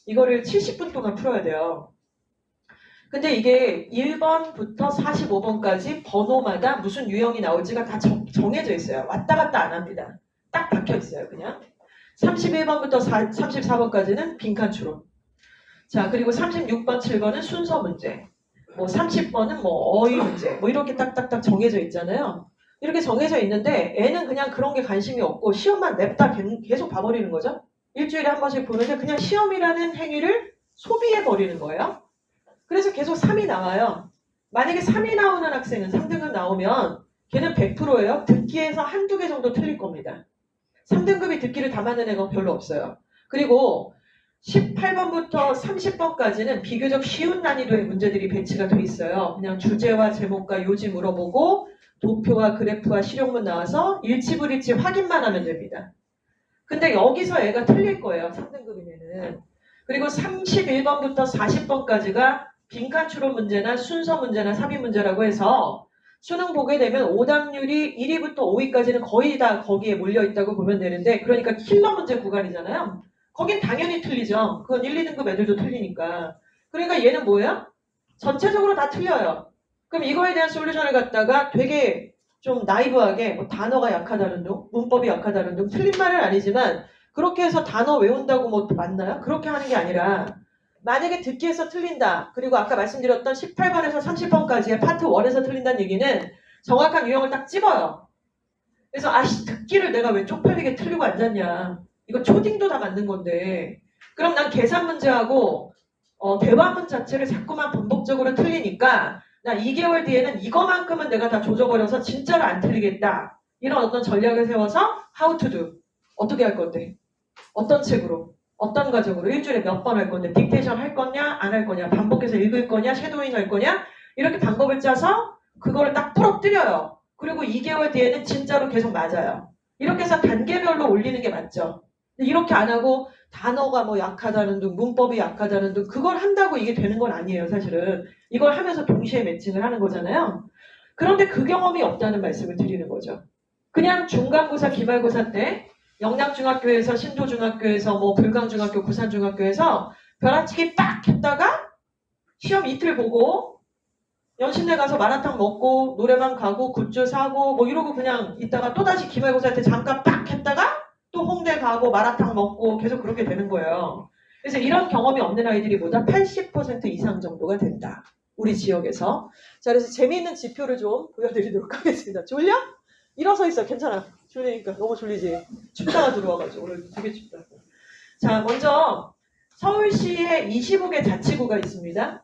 이거를 70분 동안 풀어야 돼요. 근데 이게 1번부터 45번까지 번호마다 무슨 유형이 나올지가 다 정해져 있어요. 왔다 갔다 안 합니다. 딱 박혀 있어요, 그냥. 31번부터 34번까지는 빈칸 추론. 자, 그리고 36번, 7번은 순서 문제. 뭐 30번은 뭐 어휘 문제. 뭐 이렇게 딱딱딱 정해져 있잖아요. 이렇게 정해져 있는데 애는 그냥 그런 게 관심이 없고 시험만 냅다 계속 봐버리는 거죠. 일주일에 한 번씩 보는데 그냥 시험이라는 행위를 소비해 버리는 거예요. 그래서 계속 3이 나와요. 만약에 3이 나오는 학생은 3등급 나오면 걔는 100%예요. 듣기에서 한두 개 정도 틀릴 겁니다. 3등급이 듣기를 다 맞는 애가 별로 없어요. 그리고 18번부터 30번까지는 비교적 쉬운 난이도의 문제들이 배치가 돼 있어요. 그냥 주제와 제목과 요지 물어보고 도표와 그래프와 실용문 나와서 일치불일치 확인만 하면 됩니다. 근데 여기서 애가 틀릴 거예요. 3등급이면은. 그리고 31번부터 40번까지가 빈칸 추론 문제나 순서 문제나 삽입 문제라고 해서 수능 보게 되면 오답률이 1위부터 5위까지는 거의 다 거기에 몰려 있다고 보면 되는데 그러니까 킬러 문제 구간이잖아요. 거긴 당연히 틀리죠. 그건 1, 2등급 애들도 틀리니까. 그러니까 얘는 뭐예요? 전체적으로 다 틀려요. 그럼 이거에 대한 솔루션을 갖다가 되게 좀 나이브하게 뭐 단어가 약하다는 둥, 문법이 약하다는 둥, 틀린 말은 아니지만 그렇게 해서 단어 외운다고 뭐 맞나요? 그렇게 하는 게 아니라 만약에 듣기에서 틀린다. 그리고 아까 말씀드렸던 18번에서 30번까지의 파트 1에서 틀린다는 얘기는 정확한 유형을 딱 집어요. 그래서 아씨 듣기를 내가 왜 쪽팔리게 틀리고 앉았냐. 이거 초딩도 다 맞는 건데 그럼 난 계산 문제하고 대화문 자체를 자꾸만 반복적으로 틀리니까 나 2개월 뒤에는 이거만큼은 내가 다 조져버려서 진짜로 안 틀리겠다. 이런 어떤 전략을 세워서 how to do. 어떻게 할 건데? 어떤 책으로? 어떤 과정으로? 일주일에 몇 번 할 건데? 딕테이션 할 거냐? 안 할 거냐? 반복해서 읽을 거냐? 섀도잉 할 거냐? 이렇게 방법을 짜서 그거를 딱 부러뜨려요. 그리고 2개월 뒤에는 진짜로 계속 맞아요. 이렇게 해서 단계별로 올리는 게 맞죠. 이렇게 안 하고 단어가 뭐 약하다는 둥, 문법이 약하다는 둥, 그걸 한다고 이게 되는 건 아니에요, 사실은. 이걸 하면서 동시에 매칭을 하는 거잖아요. 그런데 그 경험이 없다는 말씀을 드리는 거죠. 그냥 중간고사, 기말고사 때 영락중학교에서, 신도중학교에서, 뭐 불강중학교, 부산중학교에서 벼락치기 빡 했다가 시험 이틀 보고 연신내 가서 마라탕 먹고 노래방 가고 굿즈 사고 뭐 이러고 그냥 있다가 또다시 기말고사 때 잠깐 빡 했다가 또 홍대 가고 마라탕 먹고 계속 그렇게 되는 거예요. 그래서 이런 경험이 없는 아이들이 보다 80% 이상 정도가 된다. 우리 지역에서. 자, 그래서 재미있는 지표를 좀 보여드리도록 하겠습니다. 졸려? 일어서 있어. 괜찮아. 졸리니까. 너무 졸리지? 춥다가 들어와가지고. 오늘 되게 춥다. 자, 먼저 서울시에 25개 자치구가 있습니다.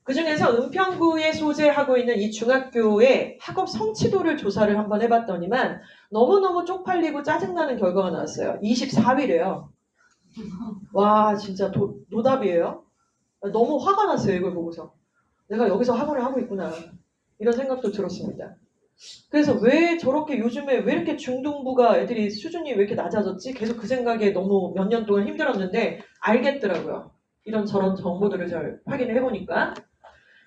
그 중에서 은평구에 소재하고 있는 이 중학교의 학업 성취도를 조사를 한번 해봤더니만 너무너무 쪽팔리고 짜증나는 결과가 나왔어요. 24위래요. 와 진짜 노답이에요. 너무 화가 났어요. 이걸 보고서. 내가 여기서 학원을 하고 있구나. 이런 생각도 들었습니다. 그래서 왜 저렇게 요즘에 왜 이렇게 중등부가 애들이 수준이 왜 이렇게 낮아졌지? 계속 그 생각에 너무 몇 년 동안 힘들었는데 알겠더라고요. 이런 저런 정보들을 잘 확인을 해보니까.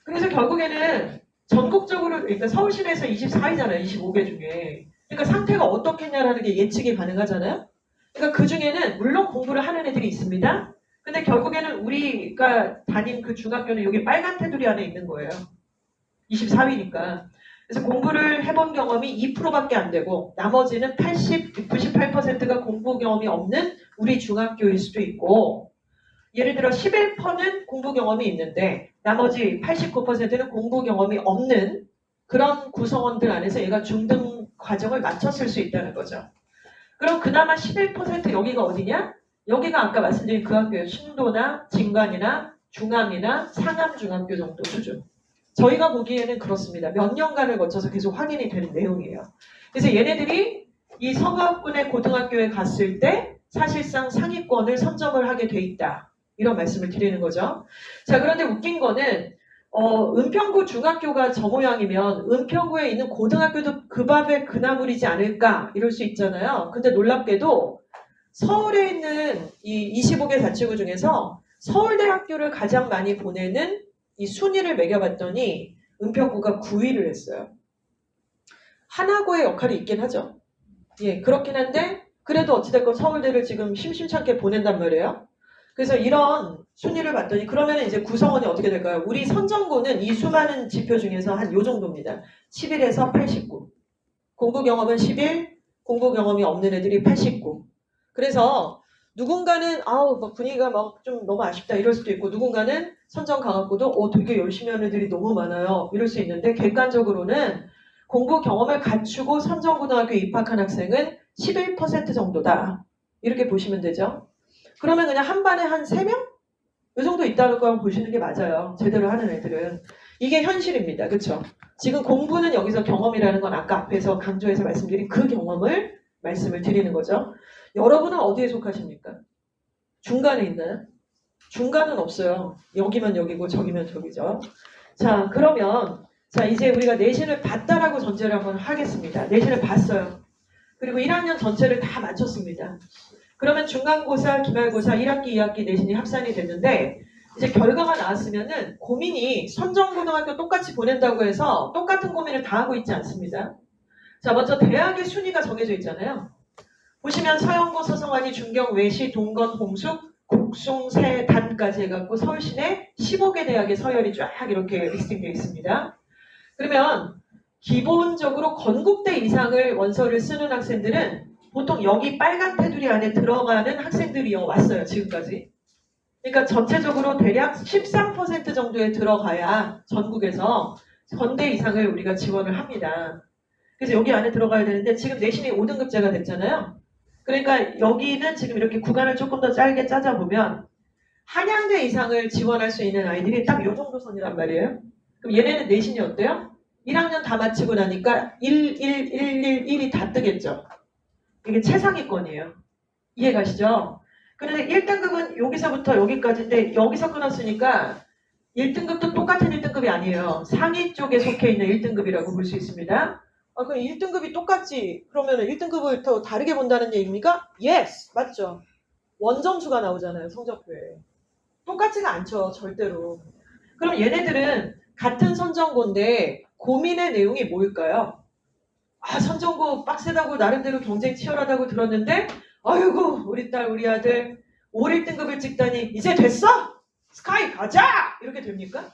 그래서 결국에는 전국적으로, 그러니까 서울시내에서 24위잖아요. 25개 중에. 그러니까 상태가 어떻겠냐라는 게 예측이 가능하잖아요. 그러니까 그 중에는 물론 공부를 하는 애들이 있습니다. 근데 결국에는 우리가 다닌 그 중학교는 여기 빨간 테두리 안에 있는 거예요. 24위니까. 그래서 공부를 해본 경험이 2%밖에 안 되고 나머지는 98%가 공부 경험이 없는 우리 중학교일 수도 있고 예를 들어 11%는 공부 경험이 있는데 나머지 89%는 공부 경험이 없는 그런 구성원들 안에서 얘가 중등 과정을 마쳤을 수 있다는 거죠. 그럼 그나마 11% 여기가 어디냐? 여기가 아까 말씀드린 그 학교예요. 신도나 진관이나 중암이나 상암중학교 정도 수준. 저희가 보기에는 그렇습니다. 몇 년간을 거쳐서 계속 확인이 되는 내용이에요. 그래서 얘네들이 이 서구학군의 고등학교에 갔을 때 사실상 상위권을 선점을 하게 돼 있다. 이런 말씀을 드리는 거죠. 자, 그런데 웃긴 거는 은평구 중학교가 저 모양이면 은평구에 있는 고등학교도 그 밥에 그 나물이지 않을까 이럴 수 있잖아요. 근데 놀랍게도 서울에 있는 이 25개 자치구 중에서 서울대학교를 가장 많이 보내는 이 순위를 매겨봤더니 은평구가 9위를 했어요. 하나고의 역할이 있긴 하죠. 예, 그렇긴 한데 그래도 어찌됐건 서울대를 지금 심심찮게 보낸단 말이에요. 그래서 이런 순위를 봤더니 그러면 이제 구성원이 어떻게 될까요? 우리 선정고는 이 수많은 지표 중에서 한 요 정도입니다. 11에서 89. 공부 경험은 11, 공부 경험이 없는 애들이 89. 그래서 누군가는 막 분위기가 막 좀 너무 아쉽다 이럴 수도 있고 누군가는 선정 가갖고도 되게 열심히 하는 애들이 너무 많아요 이럴 수 있는데 객관적으로는 공부 경험을 갖추고 선정고등학교 입학한 학생은 11% 정도다 이렇게 보시면 되죠. 그러면 그냥 한 반에 한 3명? 이 정도 있다는 걸 보시는 게 맞아요. 제대로 하는 애들은. 이게 현실입니다. 그렇죠? 지금 공부는 여기서 경험이라는 건 아까 앞에서 강조해서 말씀드린 그 경험을 말씀을 드리는 거죠. 여러분은 어디에 속하십니까? 중간에 있나요? 중간은 없어요. 여기면 여기고 저기면 저기죠. 자, 그러면 이제 우리가 내신을 봤다라고 전제를 한번 하겠습니다. 내신을 봤어요. 그리고 1학년 전체를 다 마쳤습니다. 그러면 중간고사, 기말고사 1학기, 2학기 내신이 합산이 됐는데 이제 결과가 나왔으면은 고민이 선정고등학교 똑같이 보낸다고 해서 똑같은 고민을 다 하고 있지 않습니다. 자, 먼저 대학의 순위가 정해져 있잖아요. 보시면 서영고, 서성환이, 중경, 외시, 동건, 홍숙, 곡송, 세, 단까지 해갖고 서울시내 15개 대학의 서열이 쫙 이렇게 리스팅되어 있습니다. 그러면 기본적으로 건국대 이상을 원서를 쓰는 학생들은 보통 여기 빨간 테두리 안에 들어가는 학생들이요 왔어요 지금까지. 그러니까 전체적으로 대략 13% 정도에 들어가야 전국에서 건대 이상을 우리가 지원을 합니다. 그래서 여기 안에 들어가야 되는데 지금 내신이 5등급제가 됐잖아요. 그러니까 여기는 지금 이렇게 구간을 조금 더 짧게 짜자보면 한양대 이상을 지원할 수 있는 아이들이 딱 이 정도 선이란 말이에요. 그럼 얘네는 내신이 어때요? 1학년 다 마치고 나니까 1, 1, 1, 1, 1이 다 뜨겠죠. 이게 최상위권이에요. 이해가시죠? 그런데 1등급은 여기서부터 여기까지인데 여기서 끊었으니까 1등급도 똑같은 1등급이 아니에요. 상위 쪽에 속해 있는 1등급이라고 볼 수 있습니다. 그럼 1등급이 똑같지? 그러면 1등급을 더 다르게 본다는 얘기입니까? Yes! 맞죠? 원점수가 나오잖아요. 성적표에. 똑같지가 않죠. 절대로. 그럼 얘네들은 같은 선정고인데 고민의 내용이 뭘까요? 선정고 빡세다고 나름대로 경쟁 치열하다고 들었는데 아이고 우리 딸 우리 아들 5, 1등급을 찍다니 이제 됐어? 스카이 가자! 이렇게 됩니까?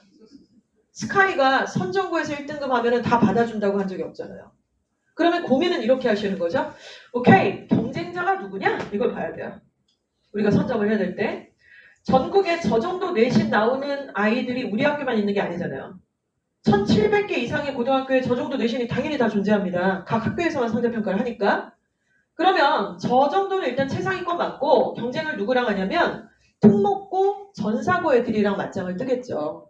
스카이가 선정고에서 1등급 하면은 다 받아준다고 한 적이 없잖아요. 그러면 고민은 이렇게 하시는 거죠. 오케이, 경쟁자가 누구냐? 이걸 봐야 돼요. 우리가 선정을 해야 될 때. 전국에 저 정도 내신 나오는 아이들이 우리 학교만 있는 게 아니잖아요. 1700개 이상의 고등학교에 저 정도 내신이 당연히 다 존재합니다. 각 학교에서만 상대평가를 하니까. 그러면 저 정도는 일단 최상위권 맞고 경쟁을 누구랑 하냐면 특목고, 전사고 애들이랑 맞짱을 뜨겠죠.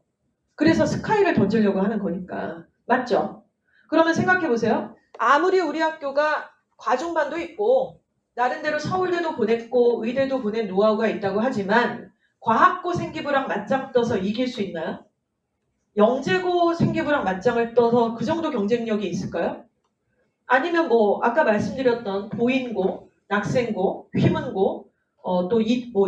그래서 스카이를 던지려고 하는 거니까. 맞죠? 그러면 생각해보세요. 아무리 우리 학교가 과중반도 있고 나름대로 서울대도 보냈고 의대도 보낸 노하우가 있다고 하지만 과학고 생기부랑 맞짱 떠서 이길 수 있나요? 영재고 생기부랑 맞짱을 떠서 그 정도 경쟁력이 있을까요? 아니면 아까 말씀드렸던 보인고, 낙생고, 휘문고, 또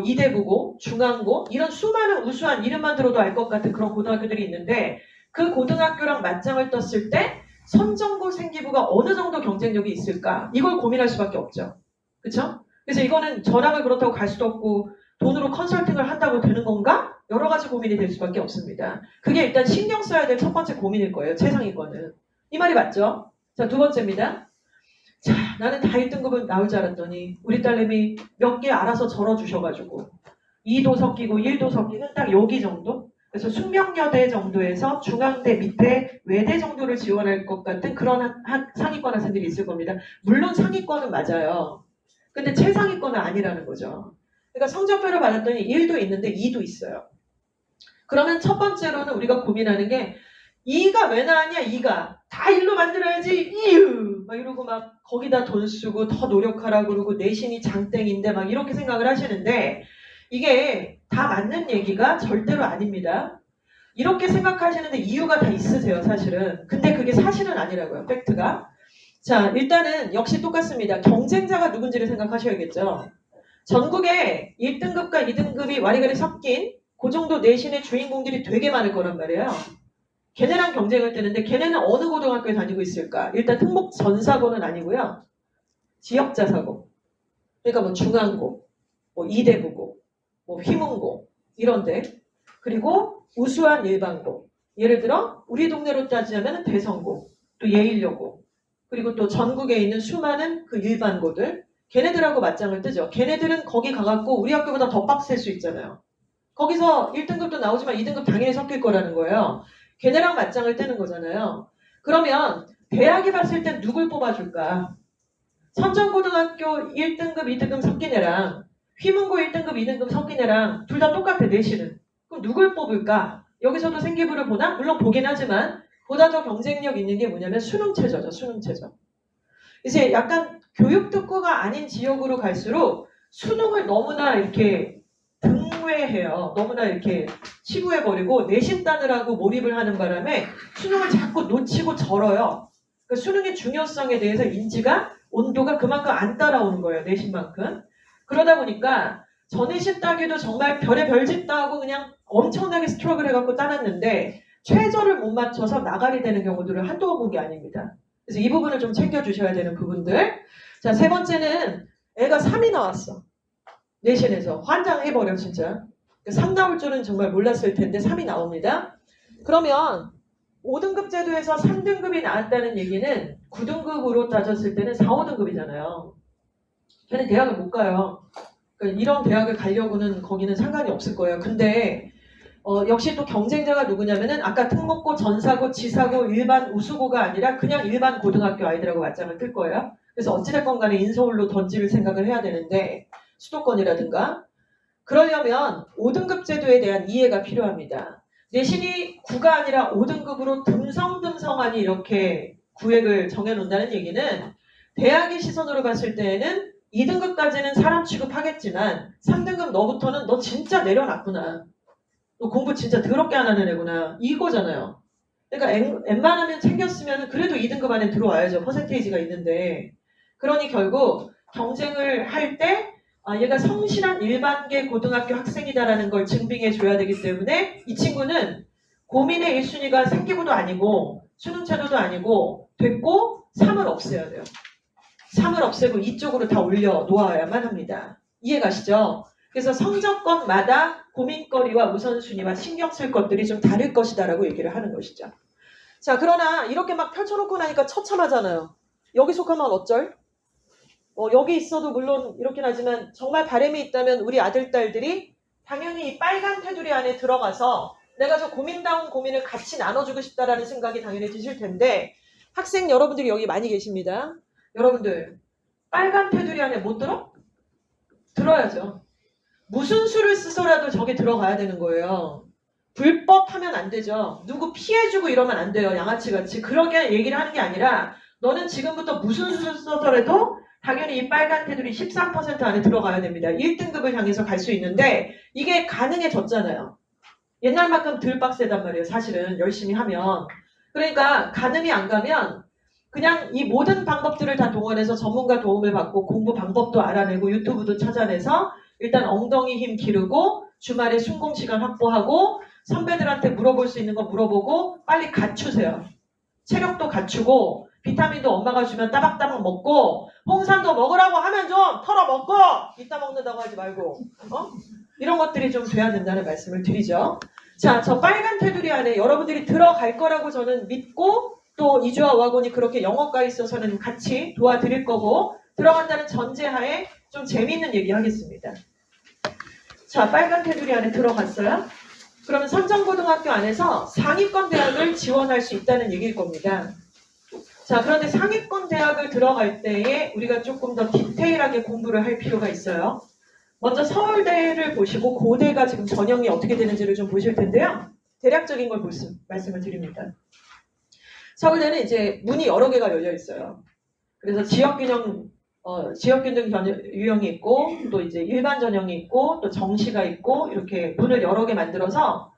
이대부고, 중앙고 이런 수많은 우수한 이름만 들어도 알 것 같은 그런 고등학교들이 있는데 그 고등학교랑 맞짱을 떴을 때 선정고 생기부가 어느 정도 경쟁력이 있을까? 이걸 고민할 수밖에 없죠. 그렇죠? 그래서 이거는 전학을 그렇다고 갈 수도 없고 돈으로 컨설팅을 한다고 되는 건가? 여러 가지 고민이 될 수밖에 없습니다. 그게 일단 신경 써야 될 첫 번째 고민일 거예요. 최상위권은. 이 말이 맞죠? 자, 두 번째입니다. 자, 나는 다 1등급은 나올 줄 알았더니 우리 딸내미 몇 개 알아서 절어주셔가지고 2도 섞이고 1도 섞이는 딱 여기 정도? 그래서 숙명여대 정도에서 중앙대 밑에 외대 정도를 지원할 것 같은 그런 상위권 학생들이 있을 겁니다. 물론 상위권은 맞아요. 근데 최상위권은 아니라는 거죠. 그러니까 성적표를 받았더니 1도 있는데 2도 있어요. 그러면 첫 번째로는 우리가 고민하는 게 2가 왜 나왔냐 2가 다 1로 만들어야지 이유 막 이러고 막 거기다 돈 쓰고 더 노력하라고 그러고 내신이 장땡인데 막 이렇게 생각을 하시는데 이게 다 맞는 얘기가 절대로 아닙니다. 이렇게 생각하시는데 이유가 다 있으세요 사실은. 근데 그게 사실은 아니라고요. 팩트가. 자 일단은 역시 똑같습니다. 경쟁자가 누군지를 생각하셔야겠죠. 전국에 1등급과 2등급이 와리가리 섞인 그 정도 내신의 주인공들이 되게 많을 거란 말이에요. 걔네랑 경쟁을 뜨는데 걔네는 어느 고등학교에 다니고 있을까? 일단 특목 전사고는 아니고요. 지역자사고. 그러니까 중앙고, 이대부고, 휘문고 이런데 그리고 우수한 일반고. 예를 들어 우리 동네로 따지자면 대성고, 또 예일여고, 그리고 또 전국에 있는 수많은 그 일반고들 걔네들하고 맞짱을 뜨죠. 걔네들은 거기 가갖고 우리 학교보다 더 빡셀 수 있잖아요. 거기서 1등급도 나오지만 2등급 당연히 섞일 거라는 거예요. 걔네랑 맞짱을 뜨는 거잖아요. 그러면 대학이 봤을 땐 누굴 뽑아줄까? 선전고등학교 1등급, 2등급 섞인 애랑 휘문고 1등급, 2등급 섞인 애랑 둘 다 똑같아 내신은. 그럼 누굴 뽑을까? 여기서도 생기부를 보나? 물론 보긴 하지만 보다 더 경쟁력 있는 게 뭐냐면 수능체제죠. 수능체제. 이제 약간 교육특구가 아닌 지역으로 갈수록 수능을 너무나 이렇게 등외해요. 너무나 이렇게 치부해버리고 내신 따느라고 몰입을 하는 바람에 수능을 자꾸 놓치고 절어요. 그 수능의 중요성에 대해서 인지가 온도가 그만큼 안 따라오는 거예요. 내신만큼. 그러다 보니까 전내신 따기도 정말 별의 별짓 따고 그냥 엄청나게 스트럭을 해갖고 따놨는데 최저를 못 맞춰서 나가리 되는 경우들을 한두 번 본 게 아닙니다. 그래서 이 부분을 좀 챙겨주셔야 되는 부분들. 자, 세 번째는 애가 3이 나왔어. 내신에서 환장해버려 진짜. 3 나올 줄은 정말 몰랐을 텐데 3이 나옵니다. 그러면 5등급 제도에서 3등급이 나왔다는 얘기는 9등급으로 따졌을 때는 4, 5등급이잖아요. 걔는 대학을 못 가요. 그러니까 이런 대학을 가려고는 거기는 상관이 없을 거예요. 근데 역시 또 경쟁자가 누구냐면은 아까 특목고, 전사고, 지사고, 일반 우수고가 아니라 그냥 일반 고등학교 아이들하고 맞짱을 뜰 거예요. 그래서 어찌됐건 간에 인서울로 던질 생각을 해야 되는데 수도권이라든가 그러려면 5등급 제도에 대한 이해가 필요합니다. 내신이 9가 아니라 5등급으로 듬성듬성하니 이렇게 구획을 정해놓는다는 얘기는 대학의 시선으로 봤을 때에는 2등급까지는 사람 취급하겠지만 3등급 너부터는 너 진짜 내려놨구나. 너 공부 진짜 더럽게 안 하는 애구나. 이거잖아요. 그러니까 웬만하면 챙겼으면 그래도 2등급 안에 들어와야죠. 퍼센테이지가 있는데. 그러니 결국 경쟁을 할 때 얘가 성실한 일반계 고등학교 학생이다라는 걸 증빙해 줘야 되기 때문에 이 친구는 고민의 1순위가 생기부도 아니고 수능제도도 아니고 됐고 3을 없애야 돼요. 3을 없애고 이쪽으로 다 올려 놓아야만 합니다. 이해가시죠? 그래서 성적권마다 고민거리와 우선순위와 신경 쓸 것들이 좀 다를 것이다라고 얘기를 하는 것이죠. 자, 그러나 이렇게 막 펼쳐놓고 나니까 처참하잖아요. 여기 속하면 어쩔? 여기 있어도 물론 이렇긴 하지만 정말 바람이 있다면 우리 아들, 딸들이 당연히 이 빨간 테두리 안에 들어가서 내가 저 고민다운 고민을 같이 나눠주고 싶다라는 생각이 당연히 드실 텐데 학생 여러분들이 여기 많이 계십니다. 여러분들 빨간 테두리 안에 못 들어? 들어야죠. 무슨 수를 쓰서라도 저게 들어가야 되는 거예요. 불법하면 안 되죠. 누구 피해주고 이러면 안 돼요. 양아치같이. 그러게 얘기를 하는 게 아니라 너는 지금부터 무슨 수를 써서라도 당연히 이 빨간 테두리 13% 안에 들어가야 됩니다. 1등급을 향해서 갈 수 있는데 이게 가능해졌잖아요. 옛날만큼 덜 빡세단 말이에요. 사실은 열심히 하면. 그러니까 가늠이 안 가면 그냥 이 모든 방법들을 다 동원해서 전문가 도움을 받고 공부 방법도 알아내고 유튜브도 찾아내서 일단 엉덩이 힘 기르고 주말에 순공 시간 확보하고 선배들한테 물어볼 수 있는 거 물어보고 빨리 갖추세요. 체력도 갖추고 비타민도 엄마가 주면 따박따박 먹고 홍삼도 먹으라고 하면 좀 털어 먹고 이따 먹는다고 하지 말고 이런 것들이 좀 돼야 된다는 말씀을 드리죠. 자, 저 빨간 테두리 안에 여러분들이 들어갈 거라고 저는 믿고 또 이주아 와곤이 그렇게 영어과 있어서는 같이 도와드릴 거고 들어간다는 전제하에 좀 재미있는 얘기 하겠습니다. 자, 빨간 테두리 안에 들어갔어요? 그러면 선정고등학교 안에서 상위권 대학을 지원할 수 있다는 얘기일 겁니다. 자, 그런데 상위권 대학을 들어갈 때에 우리가 조금 더 디테일하게 공부를 할 필요가 있어요. 먼저 서울대를 보시고 고대가 지금 전형이 어떻게 되는지를 좀 보실 텐데요. 대략적인 걸 말씀을 드립니다. 서울대는 이제 문이 여러 개가 열려 있어요. 그래서 지역균형 유형이 있고 또 이제 일반 전형이 있고 또 정시가 있고 이렇게 문을 여러 개 만들어서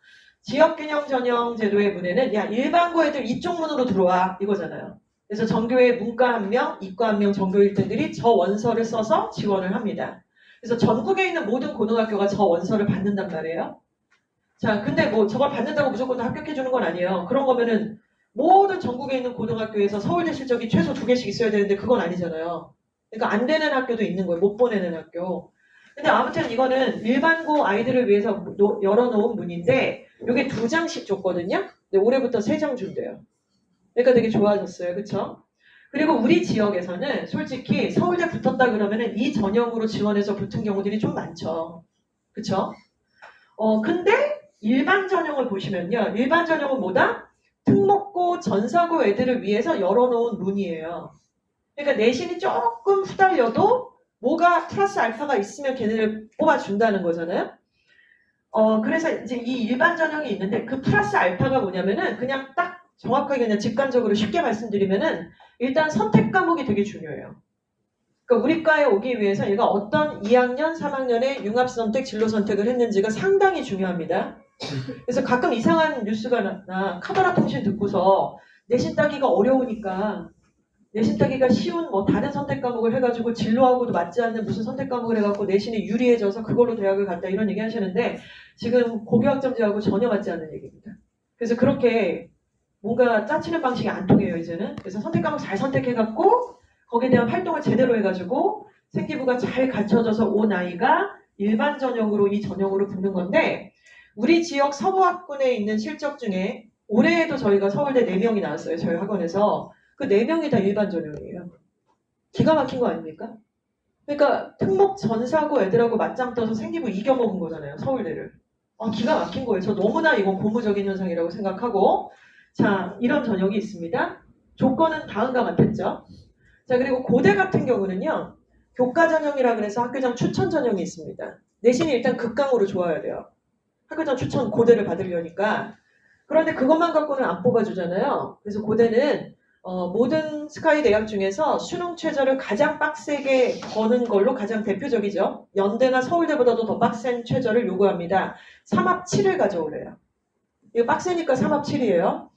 지역균형 전형 제도의 문에는 야 일반고 애들 이쪽 문으로 들어와 이거잖아요. 그래서 전교에 문과 1명, 이과 1명 전교 1등들이 저 원서를 써서 지원을 합니다. 그래서 전국에 있는 모든 고등학교가 저 원서를 받는단 말이에요. 자, 근데 뭐 저걸 받는다고 무조건 합격해 주는 건 아니에요. 그런 거면은 모든 전국에 있는 고등학교에서 서울대 실적이 최소 2개씩 있어야 되는데 그건 아니잖아요. 그러니까 안 되는 학교도 있는 거예요. 못 보내는 학교. 근데 아무튼 이거는 일반고 아이들을 위해서 열어놓은 문인데 이게 2장씩 줬거든요. 근데 올해부터 3장 준대요. 그러니까 되게 좋아졌어요. 그쵸? 그리고 우리 지역에서는 솔직히 서울대 붙었다 그러면은 이 전형으로 지원해서 붙은 경우들이 좀 많죠. 그쵸? 근데 일반 전형을 보시면요. 일반 전형은 뭐다? 특목고, 전사고 애들을 위해서 열어놓은 문이에요. 그러니까 내신이 조금 후달려도 뭐가 플러스 알파가 있으면 걔네를 뽑아준다는 거잖아요. 그래서 이제 이 일반 전형이 있는데 그 플러스 알파가 뭐냐면은 그냥 딱 정확하게 그냥 직관적으로 쉽게 말씀드리면은 일단 선택 과목이 되게 중요해요. 그러니까 우리과에 오기 위해서 얘가 어떤 2학년, 3학년에 융합 선택, 진로 선택을 했는지가 상당히 중요합니다. 그래서 가끔 이상한 뉴스가 나 카더라 통신 듣고서 내신 따기가 어려우니까 내신 따기가 쉬운 뭐 다른 선택 과목을 해가지고 진로하고도 맞지 않는 무슨 선택 과목을 해갖고 내신이 유리해져서 그걸로 대학을 갔다 이런 얘기 하시는데 지금 고교학점제하고 전혀 맞지 않는 얘기입니다. 그래서 그렇게 뭔가 짜치는 방식이 안 통해요 이제는. 그래서 선택 과목 잘 선택해갖고 거기에 대한 활동을 제대로 해가지고 생기부가 잘 갖춰져서 온 아이가 일반 전형으로 이 전형으로 붙는 건데 우리 지역 서부학군에 있는 실적 중에 올해에도 저희가 서울대 4명이 나왔어요. 저희 학원에서. 그 4명이 다 일반 전형이에요. 기가 막힌 거 아닙니까? 그러니까 특목 전사고 애들하고 맞짱 떠서 생기부 이겨먹은 거잖아요. 서울대를. 기가 막힌 거예요. 저 너무나 이건 고무적인 현상이라고 생각하고, 자, 이런 전형이 있습니다. 조건은 다음과 같았죠. 자, 그리고 고대 같은 경우는요. 교과 전형이라 그래서 학교장 추천 전형이 있습니다. 내신이 일단 극강으로 좋아야 돼요. 학교장 추천 고대를 받으려니까. 그런데 그것만 갖고는 안 뽑아주잖아요. 그래서 고대는 모든 스카이 대학 중에서 수능 최저를 가장 빡세게 거는 걸로 가장 대표적이죠. 연대나 서울대보다도 더 빡센 최저를 요구합니다. 3합 7을 가져오래요. 이거 빡세니까 3합 7이에요.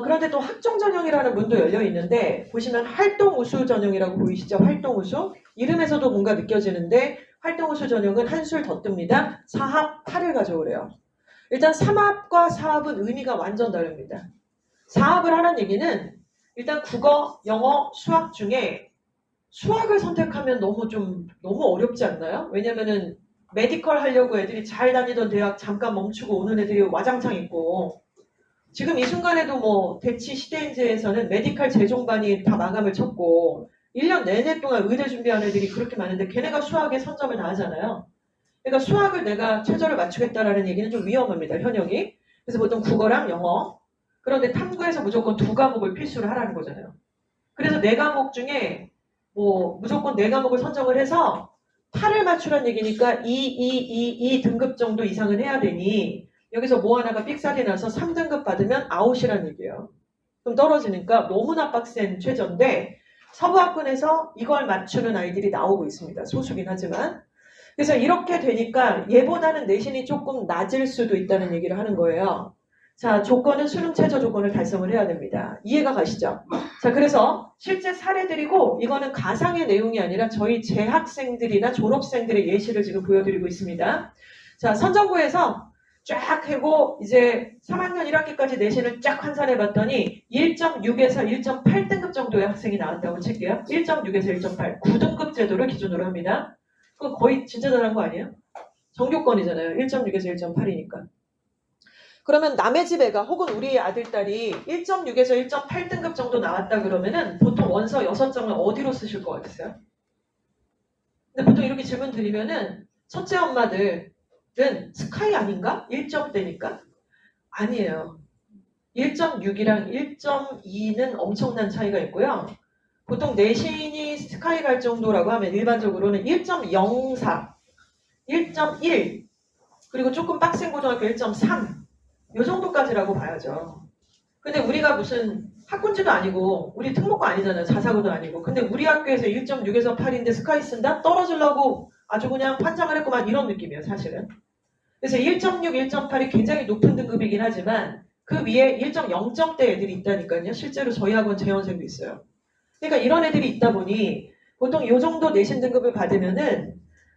그런데 또 학종 전형이라는 문도 열려 있는데 보시면 활동 우수 전형이라고 보이시죠? 활동 우수. 이름에서도 뭔가 느껴지는데 활동 우수 전형은 한술 더 뜹니다. 4합 8을 가져오래요. 일단 3합과 4합은 의미가 완전 다릅니다. 4합을 하라는 얘기는 일단 국어, 영어, 수학 중에 수학을 선택하면 너무 어렵지 않나요? 왜냐면은 메디컬 하려고 애들이 잘 다니던 대학 잠깐 멈추고 오는 애들이 와장창 있고 지금 이 순간에도 뭐 대치 시대인재에서는 메디컬 재종반이 다 마감을 쳤고 1년 내내 동안 의대 준비하는 애들이 그렇게 많은데 걔네가 수학에 선점을 다 하잖아요. 그러니까 수학을 내가 최저를 맞추겠다라는 얘기는 좀 위험합니다. 현역이. 그래서 보통 국어랑 영어. 그런데 탐구에서 무조건 2과목을 필수로 하라는 거잖아요. 그래서 4과목 중에 뭐 무조건 4과목을 선정을 해서 8을 맞추라는 얘기니까 2 등급 정도 이상은 해야 되니 여기서 뭐 하나가 삑사리 나서 3등급 받으면 아웃이라는 얘기예요. 그럼 떨어지니까 너무나 빡센 최저인데 서부학군에서 이걸 맞추는 아이들이 나오고 있습니다. 소수긴 하지만. 그래서 이렇게 되니까 얘보다는 내신이 조금 낮을 수도 있다는 얘기를 하는 거예요. 자, 조건은 수능 최저 조건을 달성을 해야 됩니다. 이해가 가시죠? 자, 그래서 실제 사례들이고 이거는 가상의 내용이 아니라 저희 재학생들이나 졸업생들의 예시를 지금 보여드리고 있습니다. 자, 선정부에서 쫙 하고 이제 3학년 1학기까지 내신을 쫙 환산해봤더니 1.6에서 1.8등급 정도의 학생이 나왔다고 칠게요. 1.6에서 1.8, 9등급 제도를 기준으로 합니다. 그거 거의 진짜 잘한 거 아니에요? 정교권이잖아요. 1.6에서 1.8이니까. 그러면 남의 집 애가 혹은 우리 아들, 딸이 1.6에서 1.8등급 정도 나왔다 그러면은 보통 원서 6장을 어디로 쓰실 것 같으세요? 근데 보통 이렇게 질문 드리면은 첫째 엄마들은 스카이 아닌가? 1점대니까? 아니에요. 1.6이랑 1.2는 엄청난 차이가 있고요. 보통 내신이 스카이 갈 정도라고 하면 일반적으로는 1.04, 1.1, 그리고 조금 빡센 고등학교 1.3, 요 정도까지라고 봐야죠. 근데 우리가 무슨 학군지도 아니고 우리 특목고 아니잖아요. 자사고도 아니고. 근데 우리 학교에서 1.6에서 8인데 스카이 쓴다? 떨어지려고 아주 그냥 환장을 했구만 이런 느낌이에요. 사실은. 그래서 1.6, 1.8이 굉장히 높은 등급이긴 하지만 그 위에 1.0점대 애들이 있다니까요. 실제로 저희 학원 재원생도 있어요. 그러니까 이런 애들이 있다 보니 보통 이 정도 내신 등급을 받으면은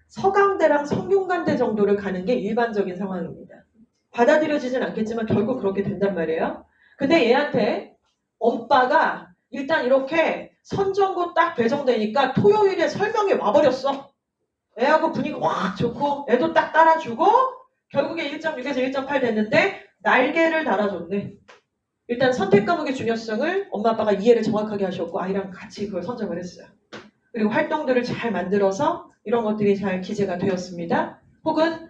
서강대랑 성균관대 정도를 가는 게 일반적인 상황입니다. 받아들여지진 않겠지만 결국 그렇게 된단 말이에요. 근데 얘한테 엄빠가 일단 이렇게 선정고 딱 배정되니까 토요일에 설명이 와버렸어. 애하고 분위기 확 좋고 애도 딱 따라주고 결국에 1.6에서 1.8 됐는데 날개를 달아줬네. 일단 선택 과목의 중요성을 엄마 아빠가 이해를 정확하게 하셨고 아이랑 같이 그걸 선정을 했어요. 그리고 활동들을 잘 만들어서 이런 것들이 잘 기재가 되었습니다. 혹은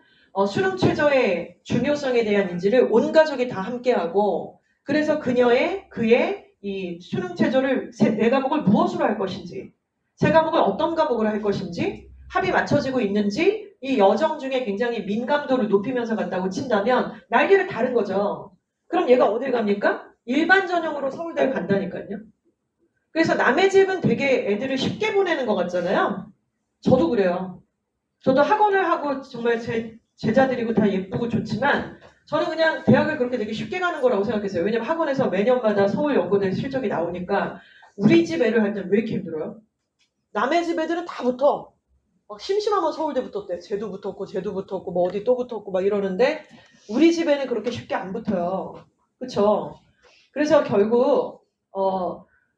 수능 최저의 중요성에 대한 인지를 온 가족이 다 함께하고 그래서 그의 이 수능 최저를 4과목을 무엇으로 할 것인지 3과목을 어떤 과목으로 할 것인지 합이 맞춰지고 있는지 이 여정 중에 굉장히 민감도를 높이면서 간다고 친다면 날개를 다른 거죠. 그럼 얘가 어딜 갑니까? 일반 전형으로 서울대를 간다니까요. 그래서 남의 집은 되게 애들을 쉽게 보내는 것 같잖아요. 저도 그래요. 저도 학원을 하고 정말 제 제자들이고 다 예쁘고 좋지만 저는 그냥 대학을 그렇게 되게 쉽게 가는 거라고 생각했어요. 왜냐면 학원에서 매년마다 서울 연고대 실적이 나오니까 우리 집 애를 할 때는 왜 이렇게 힘들어요? 남의 집 애들은 다 붙어. 막 심심하면 서울대 붙었대. 쟤도 붙었고 뭐 어디 또 붙었고 막 이러는데 우리 집에는 그렇게 쉽게 안 붙어요. 그쵸? 그래서 결국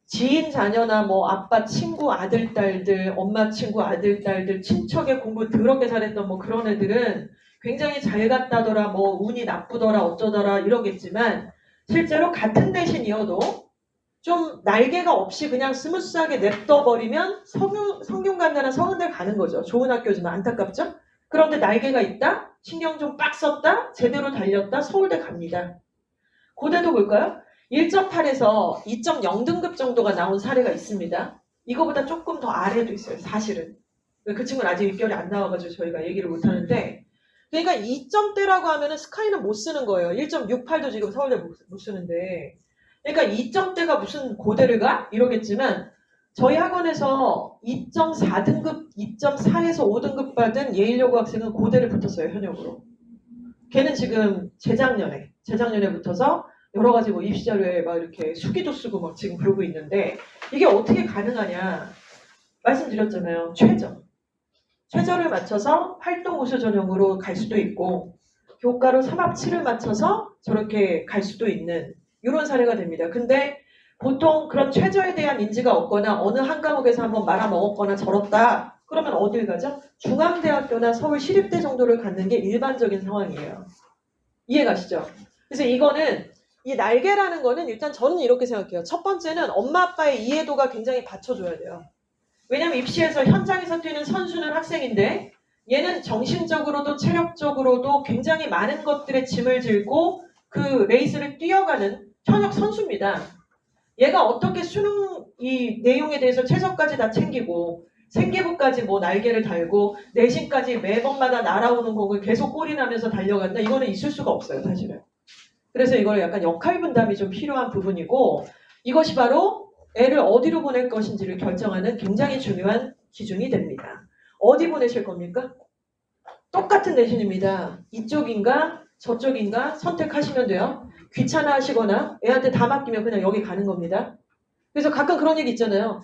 지인 자녀나 뭐 아빠 친구 아들 딸들 엄마 친구 아들 딸들 친척의 공부 더럽게 잘했던 뭐 그런 애들은 굉장히 잘 갔다더라 뭐 운이 나쁘더라 어쩌더라 이러겠지만 실제로 같은 내신이어도 좀 날개가 없이 그냥 스무스하게 냅둬버리면 성균관대나 서울대 가는 거죠. 좋은 학교지만 안타깝죠? 그런데 날개가 있다? 신경 좀 빡 썼다? 제대로 달렸다? 서울대 갑니다. 고대도 볼까요? 1.8에서 2.0등급 정도가 나온 사례가 있습니다. 이거보다 조금 더 아래도 있어요. 사실은. 그 친구는 아직 입결이 안 나와가지고 저희가 얘기를 못하는데 그러니까 2점대라고 하면은 스카이는 못 쓰는 거예요. 1.68도 지금 서울대 못 쓰는데 그러니까 2점대가 무슨 고대를 가? 이러겠지만 저희 학원에서 2.4등급, 2.4에서 5등급 받은 예일여고 학생은 고대를 붙었어요. 현역으로. 걔는 지금 재작년에 붙어서 여러 가지 뭐 입시 자료에 막 이렇게 수기도 쓰고 막 지금 그러고 있는데 이게 어떻게 가능하냐? 말씀드렸잖아요. 최저를 맞춰서 활동 우수 전형으로 갈 수도 있고 교과로 3합7을 맞춰서 저렇게 갈 수도 있는 이런 사례가 됩니다. 근데 보통 그런 최저에 대한 인지가 없거나 어느 한 과목에서 한번 말아먹었거나 저렇다. 그러면 어딜 가죠? 중앙대학교나 서울시립대 정도를 갖는 게 일반적인 상황이에요. 이해가시죠? 그래서 이거는 이 날개라는 거는 일단 저는 이렇게 생각해요. 첫 번째는 엄마 아빠의 이해도가 굉장히 받쳐줘야 돼요. 왜냐면 입시에서 현장에서 뛰는 선수는 학생인데 얘는 정신적으로도 체력적으로도 굉장히 많은 것들의 짐을 질고 그 레이스를 뛰어가는 현역 선수입니다. 얘가 어떻게 수능 이 내용에 대해서 최저까지 다 챙기고 생기부까지 뭐 날개를 달고 내신까지 매번마다 날아오는 곡을 계속 꼴이 나면서 달려간다. 이거는 있을 수가 없어요, 사실은. 그래서 이걸 약간 역할 분담이 좀 필요한 부분이고 이것이 바로 애를 어디로 보낼 것인지를 결정하는 굉장히 중요한 기준이 됩니다. 어디 보내실 겁니까? 똑같은 내신입니다. 이쪽인가 저쪽인가 선택하시면 돼요. 귀찮아 하시거나 애한테 다 맡기면 그냥 여기 가는 겁니다. 그래서 가끔 그런 얘기 있잖아요.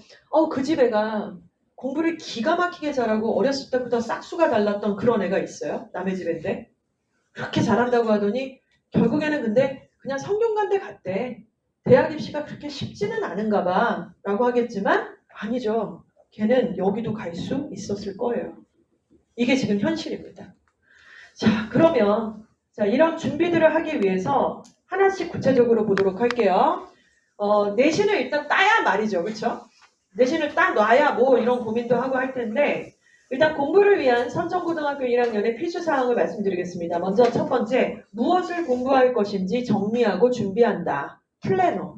그 집 애가 공부를 기가 막히게 잘하고 어렸을 때부터 싹수가 달랐던 그런 애가 있어요. 남의 집인데. 그렇게 잘한다고 하더니 결국에는 근데 그냥 성균관대 갔대. 대학 입시가 그렇게 쉽지는 않은가 봐 라고 하겠지만 아니죠. 걔는 여기도 갈 수 있었을 거예요. 이게 지금 현실입니다. 자, 그러면 이런 준비들을 하기 위해서 하나씩 구체적으로 보도록 할게요. 내신을 일단 따야 말이죠. 그렇죠? 내신을 따놔야 뭐 이런 고민도 하고 할 텐데 일단 공부를 위한 선정고등학교 1학년의 필수사항을 말씀드리겠습니다. 먼저 첫 번째, 무엇을 공부할 것인지 정리하고 준비한다. 플래너.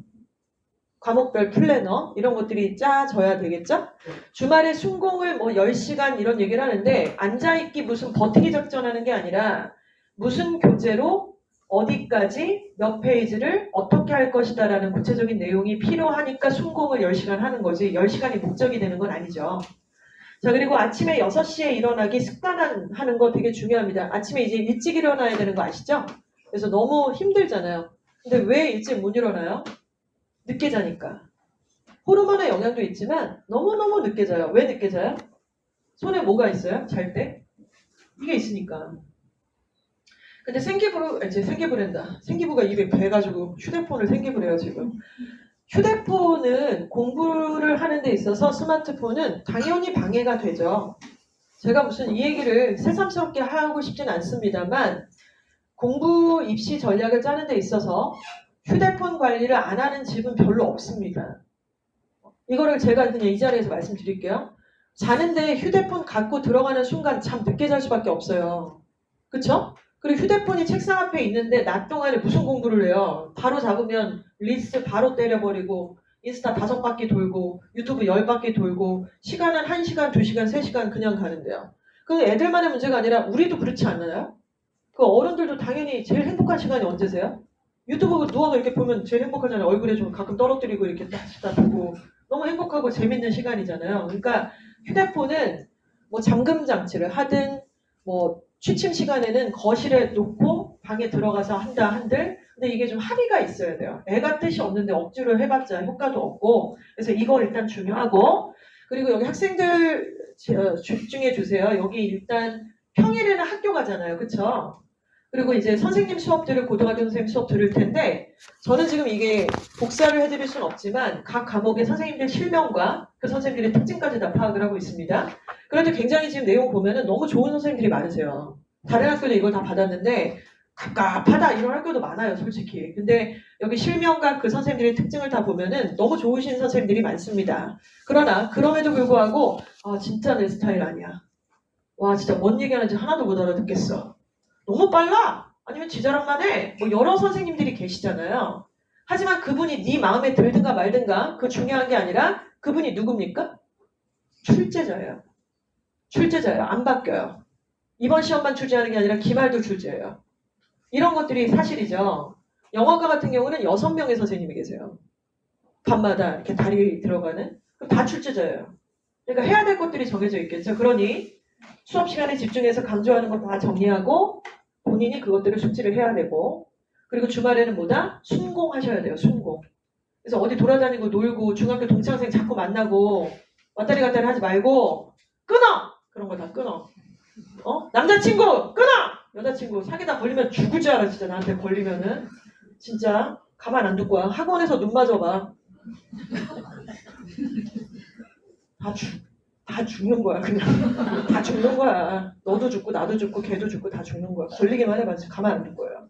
과목별 플래너 이런 것들이 짜져야 되겠죠? 주말에 순공을 뭐 10시간 이런 얘기를 하는데 앉아있기 무슨 버티기 작전하는 게 아니라 무슨 교재로 어디까지 몇 페이지를 어떻게 할 것이다 라는 구체적인 내용이 필요하니까 순공을 10시간 하는 거지 10시간이 목적이 되는 건 아니죠. 자, 그리고 아침에 6시에 일어나기 습관하는 거 되게 중요합니다. 아침에 이제 일찍 일어나야 되는 거 아시죠? 그래서 너무 힘들잖아요. 근데 왜 일찍 못 일어나요? 늦게 자니까. 호르몬의 영향도 있지만 너무너무 늦게 자요. 왜 늦게 자요? 손에 뭐가 있어요? 잘 때? 이게 있으니까. 근데 생기부가 입에 배가지고 휴대폰을 생기부래요 지금. 휴대폰은 공부를 하는 데 있어서 스마트폰은 당연히 방해가 되죠. 제가 무슨 이 얘기를 새삼스럽게 하고 싶진 않습니다만 공부 입시 전략을 짜는 데 있어서 휴대폰 관리를 안 하는 집은 별로 없습니다. 이거를 제가 그냥 이 자리에서 말씀드릴게요. 자는데 휴대폰 갖고 들어가는 순간 참 늦게 잘 수밖에 없어요. 그쵸? 그리고 휴대폰이 책상 앞에 있는데 낮 동안에 무슨 공부를 해요? 바로 잡으면 릴스 바로 때려버리고 인스타 5바퀴 돌고 유튜브 10바퀴 돌고 시간은 1시간, 2시간, 3시간 그냥 가는데요. 그 애들만의 문제가 아니라 우리도 그렇지 않나요? 그 어른들도 당연히 제일 행복한 시간이 언제세요? 유튜브 누워서 이렇게 보면 제일 행복하잖아요. 얼굴에 좀 가끔 떨어뜨리고 이렇게 딱 보고 너무 행복하고 재밌는 시간이잖아요. 그러니까 휴대폰은 뭐 잠금 장치를 하든 뭐 취침 시간에는 거실에 놓고 방에 들어가서 한다 한들 근데 이게 좀 합의가 있어야 돼요. 애가 뜻이 없는데 억지로 해봤자 효과도 없고 그래서 이거 일단 중요하고 그리고 여기 학생들 집중해 주세요. 여기 일단 평일에는 학교 가잖아요. 그쵸? 그리고 이제 선생님 수업들을 고등학교 선생님 수업 들을 텐데 저는 지금 이게 복사를 해드릴 수는 없지만 각 과목의 선생님들 실명과 그 선생님들의 특징까지 다 파악을 하고 있습니다. 그런데 굉장히 지금 내용 보면은 너무 좋은 선생님들이 많으세요. 다른 학교도 이걸 다 받았는데 갑갑하다 이런 학교도 많아요, 솔직히. 근데 여기 실명과 그 선생님들의 특징을 다 보면은 너무 좋으신 선생님들이 많습니다. 그러나 그럼에도 불구하고 진짜 내 스타일 아니야. 와 진짜 뭔 얘기하는지 하나도 못 알아듣겠어. 너무 빨라. 아니면 지자랑만 해. 뭐 여러 선생님들이 계시잖아요. 하지만 그분이 네 마음에 들든가 말든가 그 중요한 게 아니라 그분이 누굽니까? 출제자예요. 출제자예요. 안 바뀌어요. 이번 시험만 출제하는 게 아니라 기말도 출제예요. 이런 것들이 사실이죠. 영어과 같은 경우는 6명의 선생님이 계세요. 밤마다 이렇게 다리 들어가는. 그럼 다 출제자예요. 그러니까 해야 될 것들이 정해져 있겠죠. 그러니 수업 시간에 집중해서 강조하는 거 다 정리하고 본인이 그것들을 숙지를 해야 되고 그리고 주말에는 뭐다? 순공하셔야 돼요. 순공. 그래서 어디 돌아다니고 놀고 중학교 동창생 자꾸 만나고 왔다리 갔다리 하지 말고 끊어! 그런 거 다 끊어. 남자친구 끊어! 여자친구 사귀다 걸리면 죽을 줄 알아. 진짜 나한테 걸리면은 진짜 가만 안 둘 거야. 학원에서 눈 맞아봐. 다 죽는 거야 그냥. 다 죽는 거야. 너도 죽고 나도 죽고 걔도 죽고 다 죽는 거야. 걸리기만 해봐. 가만 안 둘 거예요.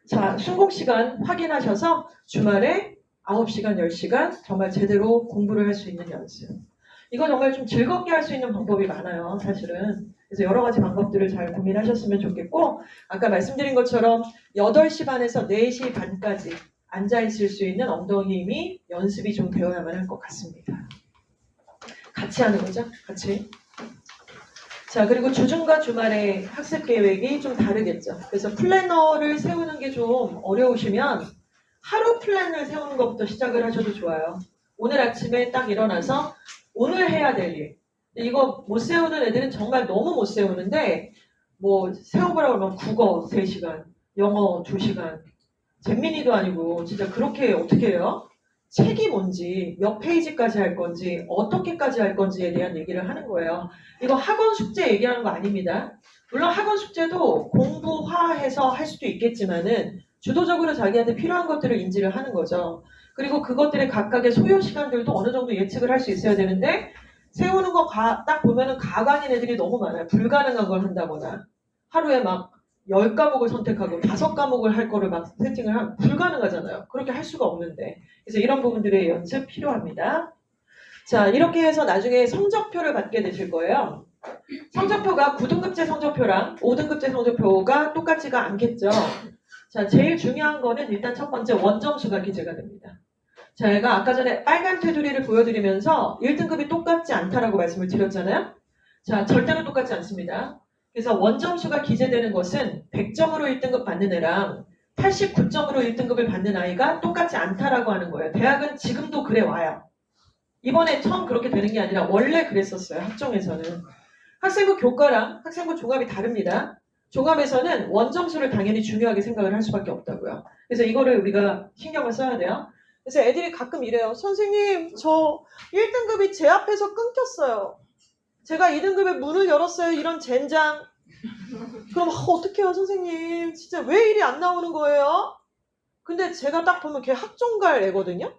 자, 순공 시간 확인하셔서 주말에 9시간, 10시간 정말 제대로 공부를 할 수 있는 연습. 이거 정말 좀 즐겁게 할 수 있는 방법이 많아요, 사실은. 그래서 여러 가지 방법들을 잘 고민하셨으면 좋겠고, 아까 말씀드린 것처럼 8시 반에서 4시 반까지 앉아있을 수 있는 엉덩이 힘이 연습이 좀 되어야만 할 것 같습니다. 같이 하는 거죠, 같이. 자, 그리고 주중과 주말의 학습 계획이 좀 다르겠죠. 그래서 플래너를 세우는 게 좀 어려우시면 하루 플랜을 세우는 것부터 시작을 하셔도 좋아요. 오늘 아침에 딱 일어나서 오늘 해야 될 일. 이거 못 세우는 애들은 정말 너무 못 세우는데 뭐 세워보라고 하면 국어 3시간, 영어 2시간, 잼민이도 아니고 진짜 그렇게 어떻게 해요? 책이 뭔지, 몇 페이지까지 할 건지, 어떻게까지 할 건지에 대한 얘기를 하는 거예요. 이거 학원 숙제 얘기하는 거 아닙니다. 물론 학원 숙제도 공부화해서 할 수도 있겠지만은 주도적으로 자기한테 필요한 것들을 인지를 하는 거죠. 그리고 그것들의 각각의 소요 시간들도 어느 정도 예측을 할 수 있어야 되는데 세우는 거 딱 보면은 가관인 애들이 너무 많아요. 불가능한 걸 한다거나 하루에 막 10과목을 선택하고 5과목을 할 거를 막 세팅을 하면 불가능하잖아요. 그렇게 할 수가 없는데. 그래서 이런 부분들의 연습 필요합니다. 자, 이렇게 해서 나중에 성적표를 받게 되실 거예요. 성적표가 9등급제 성적표랑 5등급제 성적표가 똑같지가 않겠죠. 자, 제일 중요한 거는 일단 첫 번째 원점수가 기재가 됩니다. 제가 아까 전에 빨간 테두리를 보여드리면서 1등급이 똑같지 않다라고 말씀을 드렸잖아요. 자, 절대로 똑같지 않습니다. 그래서 원점수가 기재되는 것은 100점으로 1등급 받는 애랑 89점으로 1등급을 받는 아이가 똑같지 않다라고 하는 거예요. 대학은 지금도 그래 와요. 이번에 처음 그렇게 되는 게 아니라 원래 그랬었어요. 학종에서는. 학생부 교과랑 학생부 종합이 다릅니다. 종합에서는 원점수를 당연히 중요하게 생각을 할 수밖에 없다고요. 그래서 이거를 우리가 신경을 써야 돼요. 그래서 애들이 가끔 이래요. 선생님, 저 1등급이 제 앞에서 끊겼어요. 제가 2등급에 문을 열었어요. 이런 젠장. 그럼 어떡해요, 선생님. 진짜 왜 일이 안 나오는 거예요? 근데 제가 딱 보면 걔 학종갈 애거든요.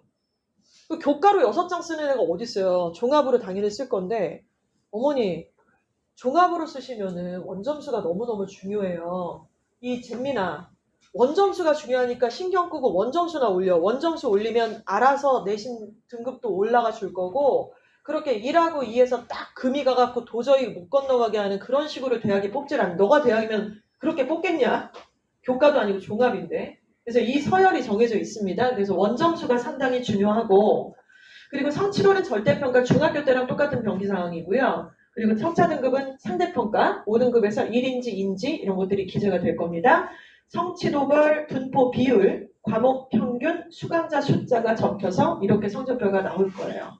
그 교과로 6장 쓰는 애가 어딨어요. 종합으로 당연히 쓸 건데 어머니, 종합으로 쓰시면은 원점수가 너무너무 중요해요. 이 잼민아, 원점수가 중요하니까 신경 끄고 원점수나 올려. 원점수 올리면 알아서 내신 등급도 올라가 줄 거고 그렇게 1하고 2에서 딱 금이 가갖고 도저히 못 건너가게 하는 그런 식으로 대학이 뽑질 않아. 너가 대학이면 그렇게 뽑겠냐? 교과도 아니고 종합인데. 그래서 이 서열이 정해져 있습니다. 그래서 원점수가 상당히 중요하고 그리고 성취도는 절대평가 중학교 때랑 똑같은 병기 상황이고요. 그리고 평차 등급은 상대평가 5등급에서 1인지, 인지 이런 것들이 기재가 될 겁니다. 성취도별, 분포 비율, 과목 평균, 수강자 숫자가 적혀서 이렇게 성적표가 나올 거예요.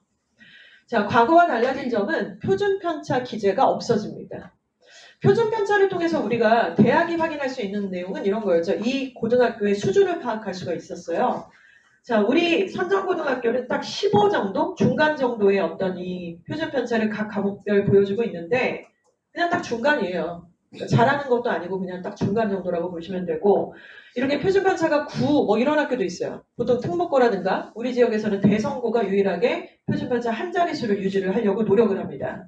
자, 과거와 달라진 점은 표준편차 기재가 없어집니다. 표준편차를 통해서 우리가 대학이 확인할 수 있는 내용은 이런 거였죠. 이 고등학교의 수준을 파악할 수가 있었어요. 자, 우리 선정고등학교는 딱 15 정도? 중간 정도의 어떤 이 표준편차를 각 과목별 보여주고 있는데 그냥 딱 중간이에요. 그러니까 잘하는 것도 아니고 그냥 딱 중간 정도라고 보시면 되고 이렇게 표준편차가 9 뭐 이런 학교도 있어요. 보통 특목고라든가 우리 지역에서는 대성고가 유일하게 표준편차 한 자릿수를 유지를 하려고 노력을 합니다.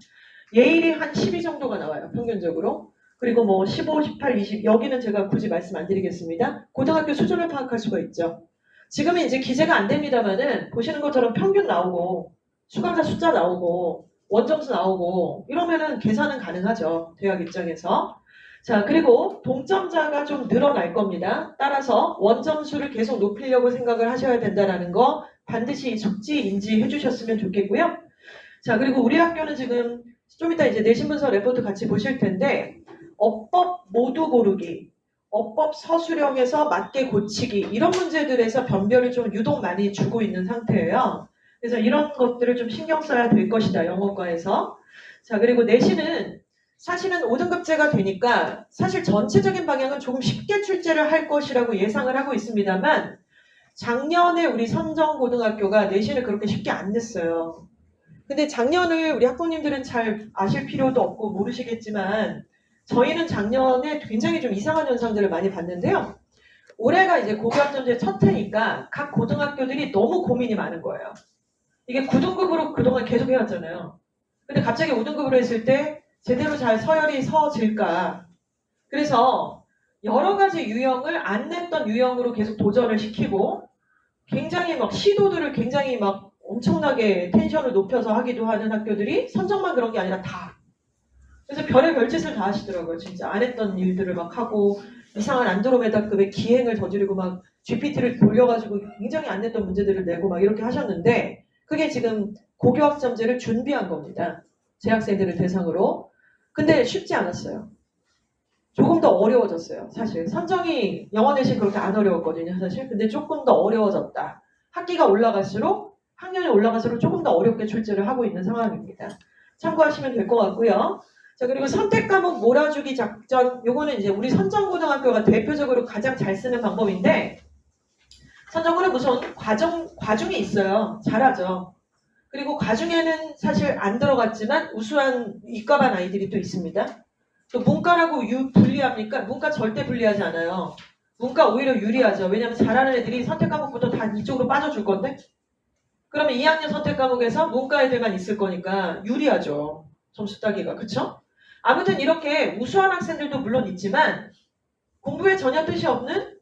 예일이 한 12 정도가 나와요. 평균적으로. 그리고 뭐 15, 18, 20 여기는 제가 굳이 말씀 안 드리겠습니다. 고등학교 수준을 파악할 수가 있죠. 지금은 이제 기재가 안 됩니다만은 보시는 것처럼 평균 나오고 수강자 숫자 나오고 원점수 나오고 이러면은 계산은 가능하죠. 대학 입장에서. 자, 그리고 동점자가 좀 늘어날 겁니다. 따라서 원점수를 계속 높이려고 생각을 하셔야 된다는 거 반드시 숙지 인지해 주셨으면 좋겠고요. 자, 그리고 우리 학교는 지금 좀 이따 이제 내신문서 레포트 같이 보실 텐데 어법 모두 고르기, 어법 서술형에서 맞게 고치기 이런 문제들에서 변별을 좀 유독 많이 주고 있는 상태예요. 그래서 이런 것들을 좀 신경 써야 될 것이다, 영어과에서. 자, 그리고 내신은 사실은 5등급제가 되니까 사실 전체적인 방향은 조금 쉽게 출제를 할 것이라고 예상을 하고 있습니다만 작년에 우리 선정고등학교가 내신을 그렇게 쉽게 안 냈어요. 근데 작년을 우리 학부모님들은 잘 아실 필요도 없고 모르시겠지만 저희는 작년에 굉장히 좀 이상한 현상들을 많이 봤는데요. 올해가 이제 고교학점제 첫 해니까 각 고등학교들이 너무 고민이 많은 거예요. 이게 9등급으로 그동안 계속 해왔잖아요. 근데 갑자기 5등급으로 했을 때 제대로 잘 서열이 서질까. 그래서 여러 가지 유형을 안 냈던 유형으로 계속 도전을 시키고 굉장히 막 시도들을 굉장히 막 엄청나게 텐션을 높여서 하기도 하는 학교들이 선정만 그런 게 아니라 다. 그래서 별의별 짓을 다 하시더라고요. 진짜 안 했던 일들을 막 하고 이상한 안드로메다급의 기행을 저지르고 막 GPT를 돌려가지고 굉장히 안 냈던 문제들을 내고 막 이렇게 하셨는데 그게 지금 고교학점제를 준비한 겁니다. 재학생들을 대상으로. 근데 쉽지 않았어요. 조금 더 어려워졌어요. 사실 선정이 영어 내신 그렇게 안 어려웠거든요. 사실. 근데 조금 더 어려워졌다. 학기가 올라갈수록 학년이 올라갈수록 조금 더 어렵게 출제를 하고 있는 상황입니다. 참고하시면 될 것 같고요. 자, 그리고 선택 과목 몰아주기 작전, 요거는 이제 우리 선정고등학교가 대표적으로 가장 잘 쓰는 방법인데, 선정고는 우선 과중이 있어요. 잘하죠. 그리고 과중에는 사실 안 들어갔지만 우수한 이과반 아이들이 또 있습니다. 또 문과라고 불리합니까? 문과 절대 불리하지 않아요. 문과 오히려 유리하죠. 왜냐하면 잘하는 애들이 선택 과목부터 다 이쪽으로 빠져줄 건데, 그러면 2학년 선택 과목에서 문과 애들만 있을 거니까 유리하죠. 점수 따기가. 그쵸? 아무튼 이렇게 우수한 학생들도 물론 있지만 공부에 전혀 뜻이 없는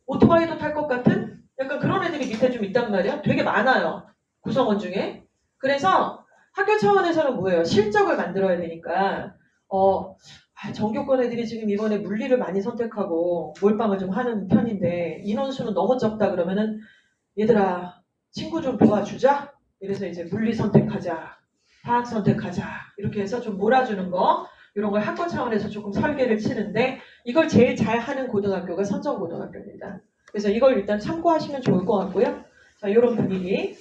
오토바이도 탈 것 같은 약간 그런 애들이 밑에 좀 있단 말이에요. 되게 많아요. 구성원 중에. 그래서 학교 차원에서는 뭐예요? 실적을 만들어야 되니까 전교권 애들이 지금 이번에 물리를 많이 선택하고 몰빵을 좀 하는 편인데 인원수는 너무 적다 그러면은 얘들아 친구 좀 도와주자. 이래서 이제 물리 선택하자. 화학 선택하자. 이렇게 해서 좀 몰아주는 거 이런 걸 학교 차원에서 조금 설계를 치는데 이걸 제일 잘하는 고등학교가 선정고등학교입니다. 그래서 이걸 일단 참고하시면 좋을 것 같고요. 자, 이런 분위기.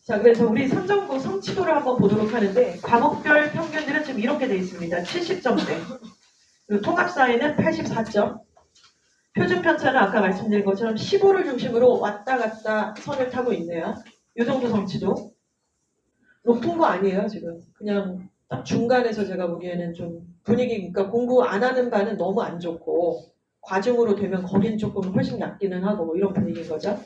자, 그래서 우리 선정고 성취도를 한번 보도록 하는데 과목별 평균들은 지금 이렇게 돼 있습니다. 70점대. 그리고 통합사회는 84점. 표준 편차는 아까 말씀드린 것처럼 15를 중심으로 왔다 갔다 선을 타고 있네요. 이 정도 성취도. 높은 거 아니에요, 지금. 그냥 딱 중간에서 제가 보기에는 좀 분위기, 그러니까 공부 안 하는 반은 너무 안 좋고 과중으로 되면 거긴 조금 훨씬 낮기는 하고 뭐 이런 분위기인 거죠.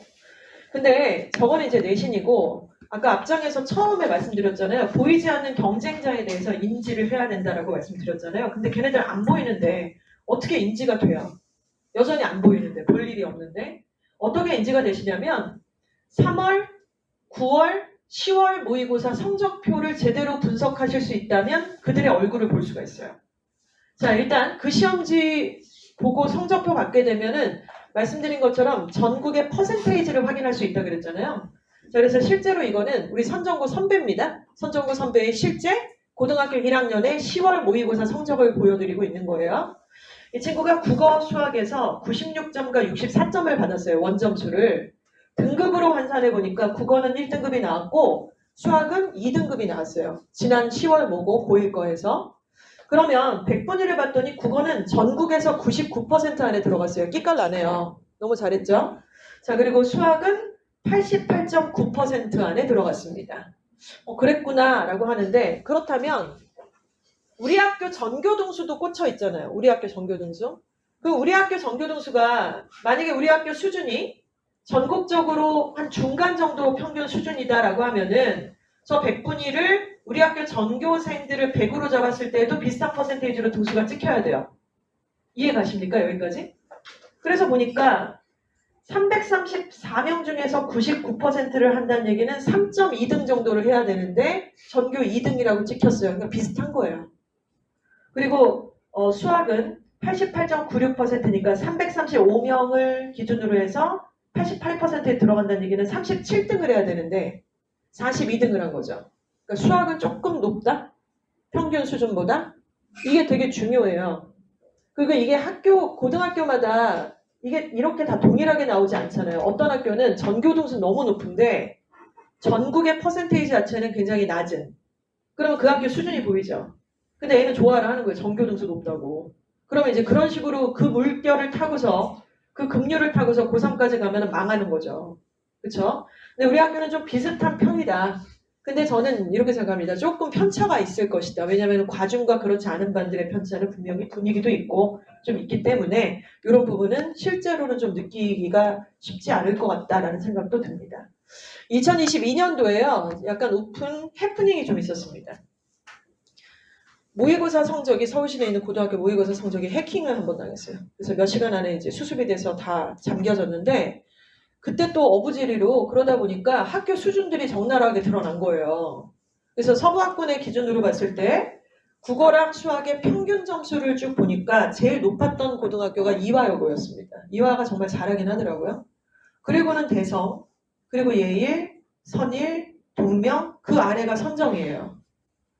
근데 저거는 이제 내신이고 아까 앞장에서 처음에 말씀드렸잖아요. 보이지 않는 경쟁자에 대해서 인지를 해야 된다라고 말씀드렸잖아요. 근데 걔네들 안 보이는데 어떻게 인지가 돼요? 여전히 안 보이는데 볼 일이 없는데 어떻게 인지가 되시냐면 3월, 9월, 10월 모의고사 성적표를 제대로 분석하실 수 있다면 그들의 얼굴을 볼 수가 있어요. 자, 일단 그 시험지 보고 성적표 받게 되면은 말씀드린 것처럼 전국의 퍼센테이지를 확인할 수 있다고 그랬잖아요. 자, 그래서 실제로 이거는 우리 선정고 선배입니다. 선정고 선배의 실제 고등학교 1학년의 10월 모의고사 성적을 보여드리고 있는 거예요. 이 친구가 국어 수학에서 96점과 64점을 받았어요. 원점수를. 등급으로 환산해 보니까 국어는 1등급이 나왔고 수학은 2등급이 나왔어요. 지난 10월 모고 고1 거에서. 그러면 100분위를 봤더니 국어는 전국에서 99% 안에 들어갔어요. 끼깔나네요. 너무 잘했죠? 자, 그리고 수학은 88.9% 안에 들어갔습니다. 그랬구나 라고 하는데 그렇다면 우리 학교 전교등수도 꽂혀 있잖아요. 우리 학교 전교등수. 그 우리 학교 전교등수가 만약에 우리 학교 수준이 전국적으로 한 중간 정도 평균 수준이다라고 하면은 저 100분위를 우리 학교 전교생들을 100으로 잡았을 때에도 비슷한 퍼센테이지로 등수가 찍혀야 돼요. 이해 가십니까? 여기까지? 그래서 보니까 334명 중에서 99%를 한다는 얘기는 3.2등 정도를 해야 되는데 전교 2등이라고 찍혔어요. 그러니까 비슷한 거예요. 그리고 수학은 88.96%니까 335명을 기준으로 해서 88%에 들어간다는 얘기는 37등을 해야 되는데 42등을 한 거죠. 그러니까 수학은 조금 높다? 평균 수준보다? 이게 되게 중요해요. 그리고 이게 고등학교마다 이게 이렇게 다 동일하게 나오지 않잖아요. 어떤 학교는 전교 등수 너무 높은데 전국의 퍼센테이지 자체는 굉장히 낮은. 그러면 그 학교 수준이 보이죠. 근데 얘는 좋아를 하는 거예요. 전교 등수 높다고. 그러면 이제 그런 식으로 그 물결을 타고서 그 급류를 타고서 고3까지 가면 망하는 거죠. 그쵸? 근데 우리 학교는 좀 비슷한 편이다. 근데 저는 이렇게 생각합니다. 조금 편차가 있을 것이다. 왜냐하면 과중과 그렇지 않은 반들의 편차는 분명히 분위기도 있고 좀 있기 때문에 이런 부분은 실제로는 좀 느끼기가 쉽지 않을 것 같다라는 생각도 듭니다. 2022년도에요. 약간 오픈 해프닝이 좀 있었습니다. 모의고사 성적이 서울시내에 있는 고등학교 모의고사 성적이 해킹을 한번 당했어요. 그래서 몇 시간 안에 이제 수습이 돼서 다 잠겨졌는데 그때 또 어부지리로 그러다 보니까 학교 수준들이 적나라하게 드러난 거예요. 그래서 서부학군의 기준으로 봤을 때 국어랑 수학의 평균 점수를 쭉 보니까 제일 높았던 고등학교가 이화여고였습니다. 이화가 정말 잘하긴 하더라고요. 그리고는 대성, 그리고 예일, 선일, 동명, 그 아래가 선정이에요.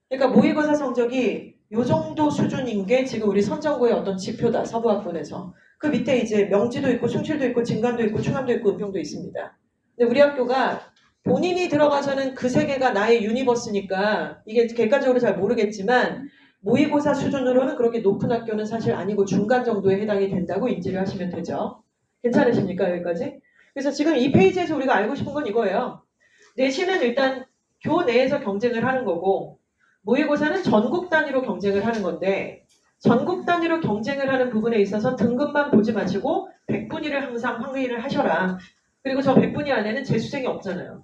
그러니까 모의고사 성적이 요 정도 수준인 게 지금 우리 선정고의 어떤 지표다, 서부학군에서. 그 밑에 이제 명지도 있고 숭실도 있고 진간도 있고 충암도 있고 은평도 있습니다. 근데 우리 학교가 본인이 들어가서는 그 세 개가 나의 유니버스니까 이게 객관적으로 잘 모르겠지만 모의고사 수준으로는 그렇게 높은 학교는 사실 아니고 중간 정도에 해당이 된다고 인지를 하시면 되죠. 괜찮으십니까? 여기까지? 그래서 지금 이 페이지에서 우리가 알고 싶은 건 이거예요. 내신은 일단 교 내에서 경쟁을 하는 거고 모의고사는 전국 단위로 경쟁을 하는 건데 전국 단위로 경쟁을 하는 부분에 있어서 등급만 보지 마시고 100분위를 항상 확인을 하셔라. 그리고 저 100분위 안에는 재수생이 없잖아요.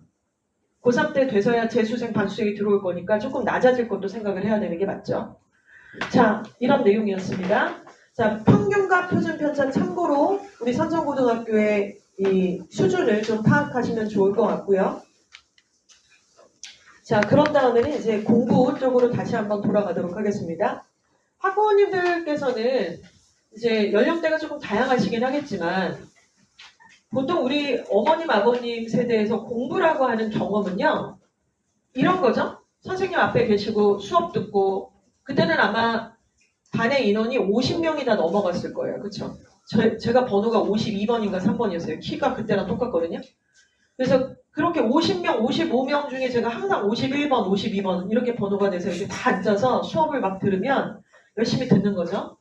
고3 때 돼서야 재수생, 반수생이 들어올 거니까 조금 낮아질 것도 생각을 해야 되는 게 맞죠. 자, 이런 내용이었습니다. 자, 평균과 표준 편차 참고로 우리 선정고등학교의 이 수준을 좀 파악하시면 좋을 것 같고요. 자, 그런 다음에는 이제 공부 쪽으로 다시 한번 돌아가도록 하겠습니다. 학부모님들께서는 이제 연령대가 조금 다양하시긴 하겠지만 보통 우리 어머님, 아버님 세대에서 공부라고 하는 경험은요. 이런 거죠. 선생님 앞에 계시고 수업 듣고 그때는 아마 반의 인원이 50명이 다 넘어갔을 거예요. 그렇죠? 제가 번호가 52번인가 3번이었어요. 키가 그때랑 똑같거든요. 그래서 그렇게 50명, 55명 중에 제가 항상 51번, 52번 이렇게 번호가 돼서 이렇게 다 앉아서 수업을 막 들으면 열심히 듣는 거죠.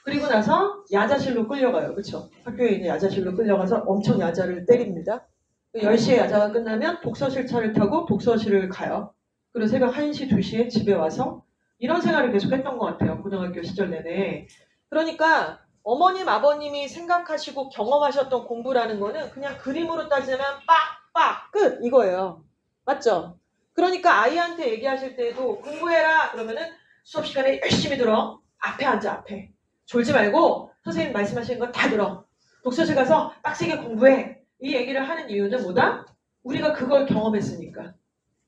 그리고 나서 야자실로 끌려가요. 그렇죠? 학교에 있는 야자실로 끌려가서 엄청 야자를 때립니다. 10시에 야자가 끝나면 독서실 차를 타고 독서실을 가요. 그리고 새벽 1시, 2시에 집에 와서 이런 생활을 계속 했던 것 같아요. 고등학교 시절 내내. 그러니까 어머님, 아버님이 생각하시고 경험하셨던 공부라는 거는 그냥 그림으로 따지면 빡 끝 이거예요. 맞죠? 그러니까 아이한테 얘기하실 때도 공부해라 그러면은 수업 시간에 열심히 들어. 앞에 앉아 앞에. 졸지 말고 선생님 말씀하시는 거 다 들어. 독서실 가서 빡세게 공부해. 이 얘기를 하는 이유는 뭐다? 우리가 그걸 경험했으니까.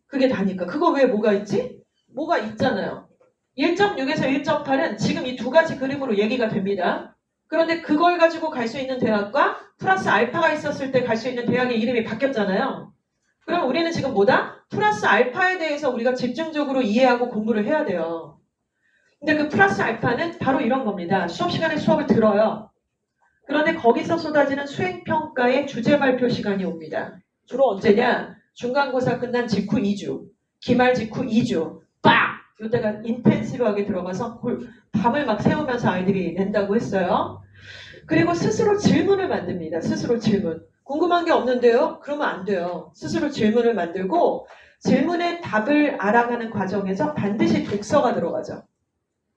그게 다니까. 그거 왜 뭐가 있지? 뭐가 있잖아요. 1.6에서 1.8은 지금 이 두 가지 그림으로 얘기가 됩니다. 그런데 그걸 가지고 갈 수 있는 대학과 플러스 알파가 있었을 때 갈 수 있는 대학의 이름이 바뀌었잖아요. 그럼 우리는 지금 뭐다? 플러스 알파에 대해서 우리가 집중적으로 이해하고 공부를 해야 돼요. 근데 그 플러스 알파는 바로 이런 겁니다. 수업 시간에 수업을 들어요. 그런데 거기서 쏟아지는 수행평가의 주제 발표 시간이 옵니다. 주로 언제냐? 중간고사 끝난 직후 2주, 기말 직후 2주, 빡! 이때가 인텐시브하게 들어가서 밤을 막 새우면서 아이들이 낸다고 했어요. 그리고 스스로 질문을 만듭니다. 스스로 질문. 궁금한 게 없는데요? 그러면 안 돼요. 스스로 질문을 만들고 질문의 답을 알아가는 과정에서 반드시 독서가 들어가죠.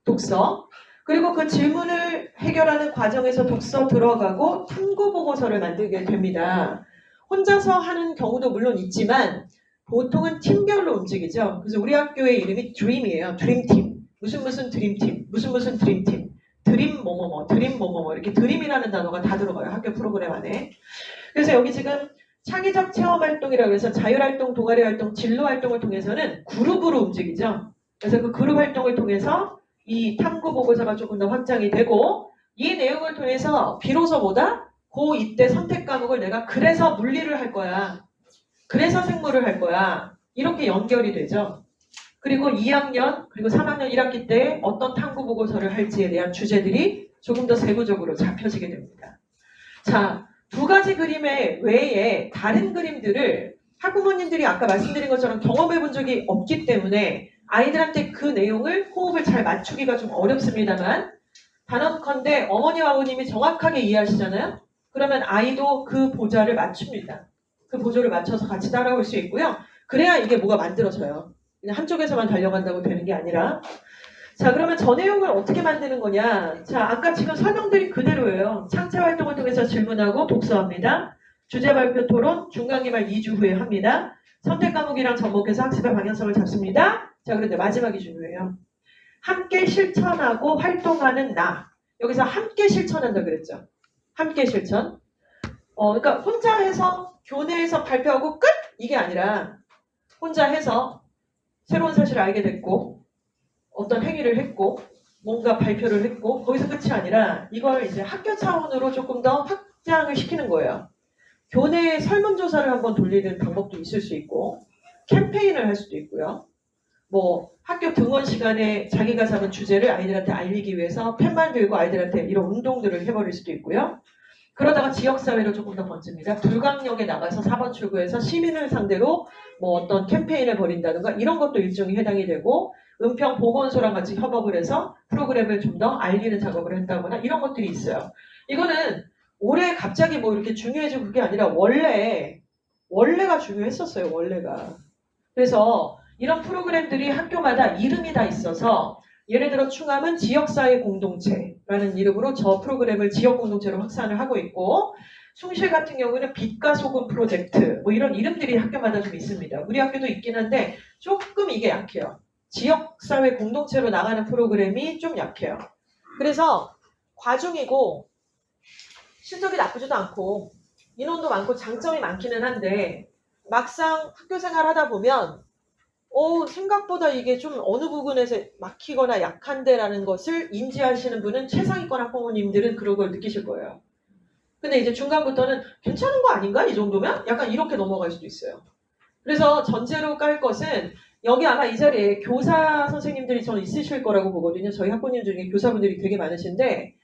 독서. 그리고 그 질문을 해결하는 과정에서 독서 들어가고 탐구 보고서를 만들게 됩니다. 혼자서 하는 경우도 물론 있지만 보통은 팀별로 움직이죠. 그래서 우리 학교의 이름이 드림이에요. 드림팀. 무슨 드림팀. 무슨 드림팀. 드림 뭐뭐뭐, 드림 뭐뭐뭐 이렇게 드림이라는 단어가 다 들어가요. 학교 프로그램 안에. 그래서 여기 지금 창의적 체험활동이라고 해서 자율활동, 동아리활동, 진로활동을 통해서는 그룹으로 움직이죠. 그래서 그 그룹 활동을 통해서 이 탐구 보고서가 조금 더 확장이 되고 이 내용을 통해서 비로소 뭐다? 고2 때 선택 과목을 내가 그래서 물리를 할 거야. 그래서 생물을 할 거야. 이렇게 연결이 되죠. 그리고 2학년 그리고 3학년 1학기 때 어떤 탐구 보고서를 할지에 대한 주제들이 조금 더 세부적으로 잡혀지게 됩니다. 자, 두 가지 그림의 외에 다른 그림들을 학부모님들이 아까 말씀드린 것처럼 경험해 본 적이 없기 때문에 아이들한테 그 내용을 호흡을 잘 맞추기가 좀 어렵습니다만 단언컨대 어머니와 아버님이 정확하게 이해하시잖아요. 그러면 아이도 그 보자를 맞춥니다. 그 보조를 맞춰서 같이 따라올 수 있고요. 그래야 이게 뭐가 만들어져요. 그냥 한쪽에서만 달려간다고 되는 게 아니라. 자, 그러면 저 내용을 어떻게 만드는 거냐. 자, 아까 지금 설명드린 그대로예요. 창체 활동을 통해서 질문하고 독서합니다. 주제 발표 토론 중간기말 2주 후에 합니다. 선택 과목이랑 접목해서 학습의 방향성을 잡습니다. 자, 그런데 마지막이 중요해요. 함께 실천하고 활동하는 나. 여기서 함께 실천한다 그랬죠. 함께 실천. 그러니까 혼자 해서 교내에서 발표하고 끝! 이게 아니라 혼자 해서 새로운 사실을 알게 됐고 어떤 행위를 했고 뭔가 발표를 했고 거기서 끝이 아니라 이걸 이제 학교 차원으로 조금 더 확장을 시키는 거예요. 교내에 설문조사를 한번 돌리는 방법도 있을 수 있고 캠페인을 할 수도 있고요. 뭐 학교 등원 시간에 자기가 잡은 주제를 아이들한테 알리기 위해서 펜 만들고 아이들한테 이런 운동들을 해버릴 수도 있고요. 그러다가 지역사회로 조금 더 번집니다. 불광역에 나가서 4번 출구에서 시민을 상대로 뭐 어떤 캠페인을 벌인다든가 이런 것도 일종의 해당이 되고 은평 보건소랑 같이 협업을 해서 프로그램을 좀 더 알리는 작업을 한다거나 이런 것들이 있어요. 이거는 올해 갑자기 뭐 이렇게 중요해지고 그게 아니라 원래가 중요했었어요. 원래가. 그래서 이런 프로그램들이 학교마다 이름이 다 있어서 예를 들어 충암은 지역사회 공동체라는 이름으로 저 프로그램을 지역 공동체로 확산을 하고 있고 숭실 같은 경우는 빛과 소금 프로젝트 뭐 이런 이름들이 학교마다 좀 있습니다. 우리 학교도 있긴 한데 조금 이게 약해요. 지역사회 공동체로 나가는 프로그램이 좀 약해요. 그래서 과중이고 실적이 나쁘지도 않고 인원도 많고 장점이 많기는 한데 막상 학교 생활 하다 보면 생각보다 이게 좀 어느 부분에서 막히거나 약한데라는 것을 인지하시는 분은 최상위권 학부모님들은 그런 걸 느끼실 거예요. 근데 이제 중간부터는 괜찮은 거 아닌가? 이 정도면? 약간 이렇게 넘어갈 수도 있어요. 그래서 전제로 깔 것은 여기 아마 이 자리에 교사 선생님들이 저는 있으실 거라고 보거든요. 저희 학부모님 중에 교사분들이 되게 많으신데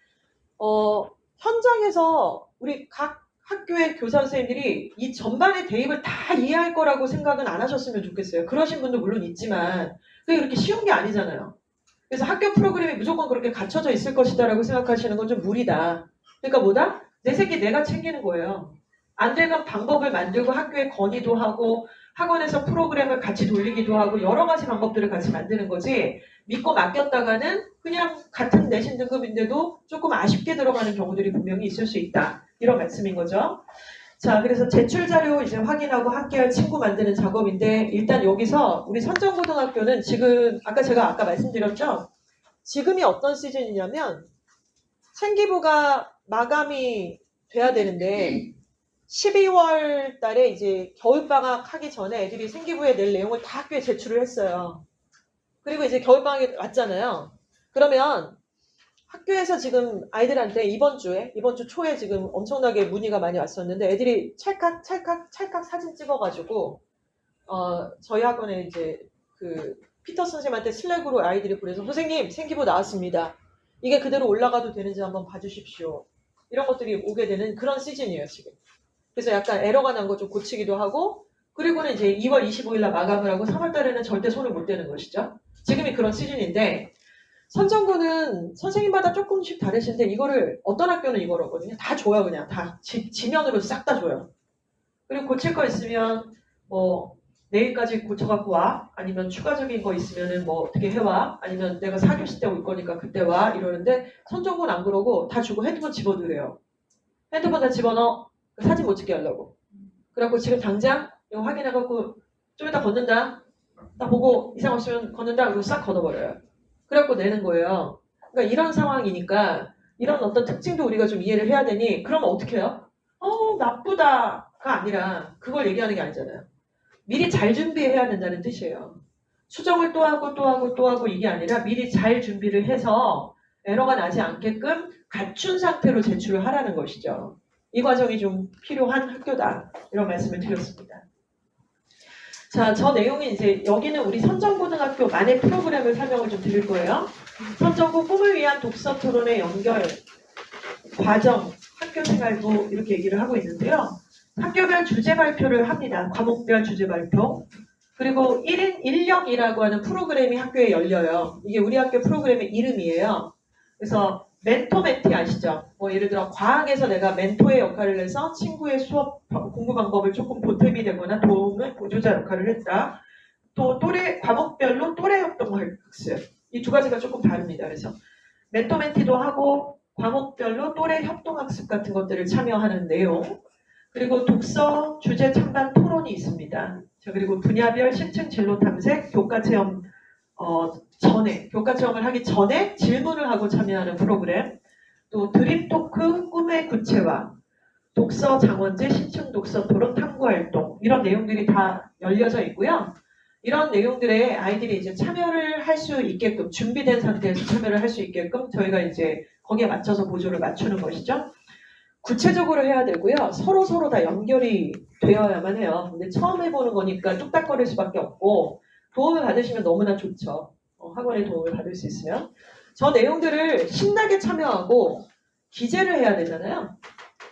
현장에서 우리 각 학교의 교사 선생님들이 이 전반의 대입을 다 이해할 거라고 생각은 안 하셨으면 좋겠어요. 그러신 분도 물론 있지만 그게 그렇게 쉬운 게 아니잖아요. 그래서 학교 프로그램이 무조건 그렇게 갖춰져 있을 것이다라고 생각하시는 건 좀 무리다. 그러니까 뭐다? 내 새끼 내가 챙기는 거예요. 안 되면 방법을 만들고 학교에 건의도 하고 학원에서 프로그램을 같이 돌리기도 하고 여러 가지 방법들을 같이 만드는 거지 믿고 맡겼다가는 그냥 같은 내신 등급인데도 조금 아쉽게 들어가는 경우들이 분명히 있을 수 있다. 이런 말씀인 거죠. 자, 그래서 제출 자료 이제 확인하고 함께할 친구 만드는 작업인데 일단 여기서 우리 선정고등학교는 지금 제가 말씀드렸죠. 지금이 어떤 시즌이냐면 생기부가 마감이 돼야 되는데 12월 달에 이제 겨울방학 하기 전에 애들이 생기부에 낼 내용을 다 학교에 제출을 했어요. 그리고 이제 겨울방학이 왔잖아요. 그러면 학교에서 지금 아이들한테 이번 주 초에 지금 엄청나게 문의가 많이 왔었는데 애들이 찰칵 사진 찍어가지고 저희 학원에 이제 그 피터 선생님한테 슬랙으로 아이들이 보내서 선생님 생기부 나왔습니다. 이게 그대로 올라가도 되는지 한번 봐주십시오. 이런 것들이 오게 되는 그런 시즌이에요 지금. 그래서 약간 에러가 난 거 좀 고치기도 하고 그리고는 이제 2월 25일 날 마감을 하고 3월 달에는 절대 손을 못 대는 것이죠. 지금이 그런 시즌인데 선정고는 선생님마다 조금씩 다르신데 이거를 어떤 학교는 이거라거든요. 다 줘요 그냥 다 지면으로 싹 다 줘요. 그리고 고칠 거 있으면 뭐 내일까지 고쳐갖고 와 아니면 추가적인 거 있으면은 뭐 어떻게 해와 아니면 내가 4교시 때 올 거니까 그때 와 이러는데 선정고는 안 그러고 다 주고 핸드폰 집어넣으래요. 핸드폰 다 집어넣어 사진 못 찍게 하려고. 그래갖고 지금 당장 이거 확인해갖고 좀 이따 걷는다. 나 보고 이상 없으면 걷는다. 그리고 싹 걷어버려요. 그래갖고 내는 거예요. 그러니까 이런 상황이니까 이런 어떤 특징도 우리가 좀 이해를 해야 되니 그러면 어떻게 해요? 나쁘다가 아니라 그걸 얘기하는 게 아니잖아요. 미리 잘 준비해야 된다는 뜻이에요. 수정을 또 하고 또 하고 또 하고 이게 아니라 미리 잘 준비를 해서 에러가 나지 않게끔 갖춘 상태로 제출을 하라는 것이죠. 이 과정이 좀 필요한 학교다. 이런 말씀을 드렸습니다. 자, 저 내용이 이제 여기는 우리 선정고등학교만의 프로그램을 설명을 좀 드릴 거예요. 선정고 꿈을 위한 독서 토론의 연결 과정, 학교생활부 이렇게 얘기를 하고 있는데요. 학교별 주제 발표를 합니다. 과목별 주제 발표. 그리고 1인 1역이라고 하는 프로그램이 학교에 열려요. 이게 우리 학교 프로그램의 이름이에요. 그래서 멘토 멘티 아시죠? 뭐 예를 들어 과학에서 내가 멘토의 역할을 해서 친구의 수업 공부 방법을 조금 보탬이 되거나 도움을 보조자 역할을 했다. 또 또래 과목별로 또래 협동 학습. 이 두 가지가 조금 다릅니다. 그래서 멘토 멘티도 하고 과목별로 또래 협동 학습 같은 것들을 참여하는 내용. 그리고 독서 주제 찬반 토론이 있습니다. 그리고 분야별 심층 진로 탐색, 교과 체험 교과 체험을 하기 전에 질문을 하고 참여하는 프로그램, 또 드림 토크, 꿈의 구체화, 독서 장원제, 심층 독서 토론, 탐구 활동 이런 내용들이 다 열려져 있고요. 이런 내용들에 아이들이 이제 참여를 할 수 있게끔 준비된 상태에서 참여를 할 수 있게끔 저희가 이제 거기에 맞춰서 보조를 맞추는 것이죠. 구체적으로 해야 되고요. 서로 다 연결이 되어야만 해요. 근데 처음 해보는 거니까 뚝딱거릴 수밖에 없고 도움을 받으시면 너무나 좋죠. 학원의 도움을 받을 수 있으면. 저 내용들을 신나게 참여하고 기재를 해야 되잖아요.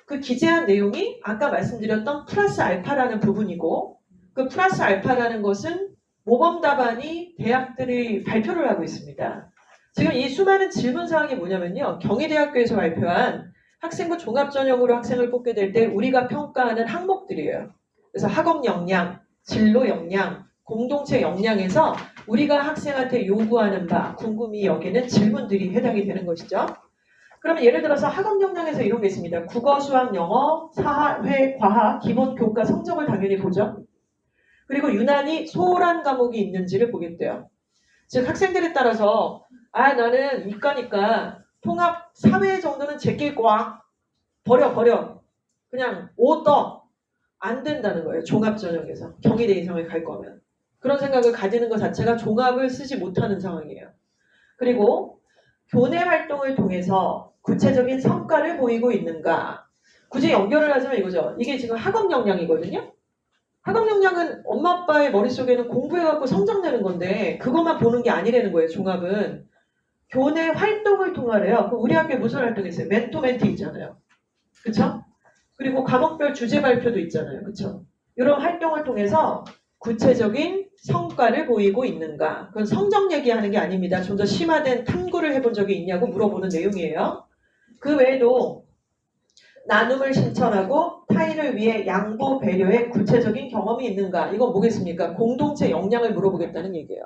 그 기재한 내용이 아까 말씀드렸던 플러스 알파라는 부분이고 그 플러스 알파라는 것은 모범 답안이 대학들이 발표를 하고 있습니다. 지금 이 수많은 질문 사항이 뭐냐면요. 경희대학교에서 발표한 학생부 종합전형으로 학생을 뽑게 될 때 우리가 평가하는 항목들이에요. 그래서 학업 역량, 진로 역량, 공동체 역량에서 우리가 학생한테 요구하는 바, 궁금히 여기는 질문들이 해당이 되는 것이죠. 그러면 예를 들어서 학업 역량에서 이런 게 있습니다. 국어, 수학, 영어, 사회, 과학, 기본 교과 성적을 당연히 보죠. 그리고 유난히 소홀한 과목이 있는지를 보겠대요. 즉 학생들에 따라서 나는 이과니까 통합 사회 정도는 제낄 거야. 버려. 그냥 5 떠. 안 된다는 거예요. 종합전형에서. 경희대 이상을 갈 거면. 그런 생각을 가지는 것 자체가 종합을 쓰지 못하는 상황이에요. 그리고 교내 활동을 통해서 구체적인 성과를 보이고 있는가. 굳이 연결을 하자면 이거죠. 이게 지금 학업 역량이거든요. 학업 역량은 엄마 아빠의 머릿속에는 공부해갖고 성적 내는 건데 그것만 보는 게 아니라는 거예요. 종합은. 교내 활동을 통하래요. 우리 학교에 무슨 활동이 있어요? 멘토 멘티 있잖아요. 그쵸? 그리고 과목별 주제 발표도 있잖아요. 그쵸? 이런 활동을 통해서 구체적인 성과를 보이고 있는가? 그건 성적 얘기하는 게 아닙니다. 좀 더 심화된 탐구를 해본 적이 있냐고 물어보는 내용이에요. 그 외에도 나눔을 실천하고 타인을 위해 양보 배려의 구체적인 경험이 있는가? 이건 뭐겠습니까? 공동체 역량을 물어보겠다는 얘기예요.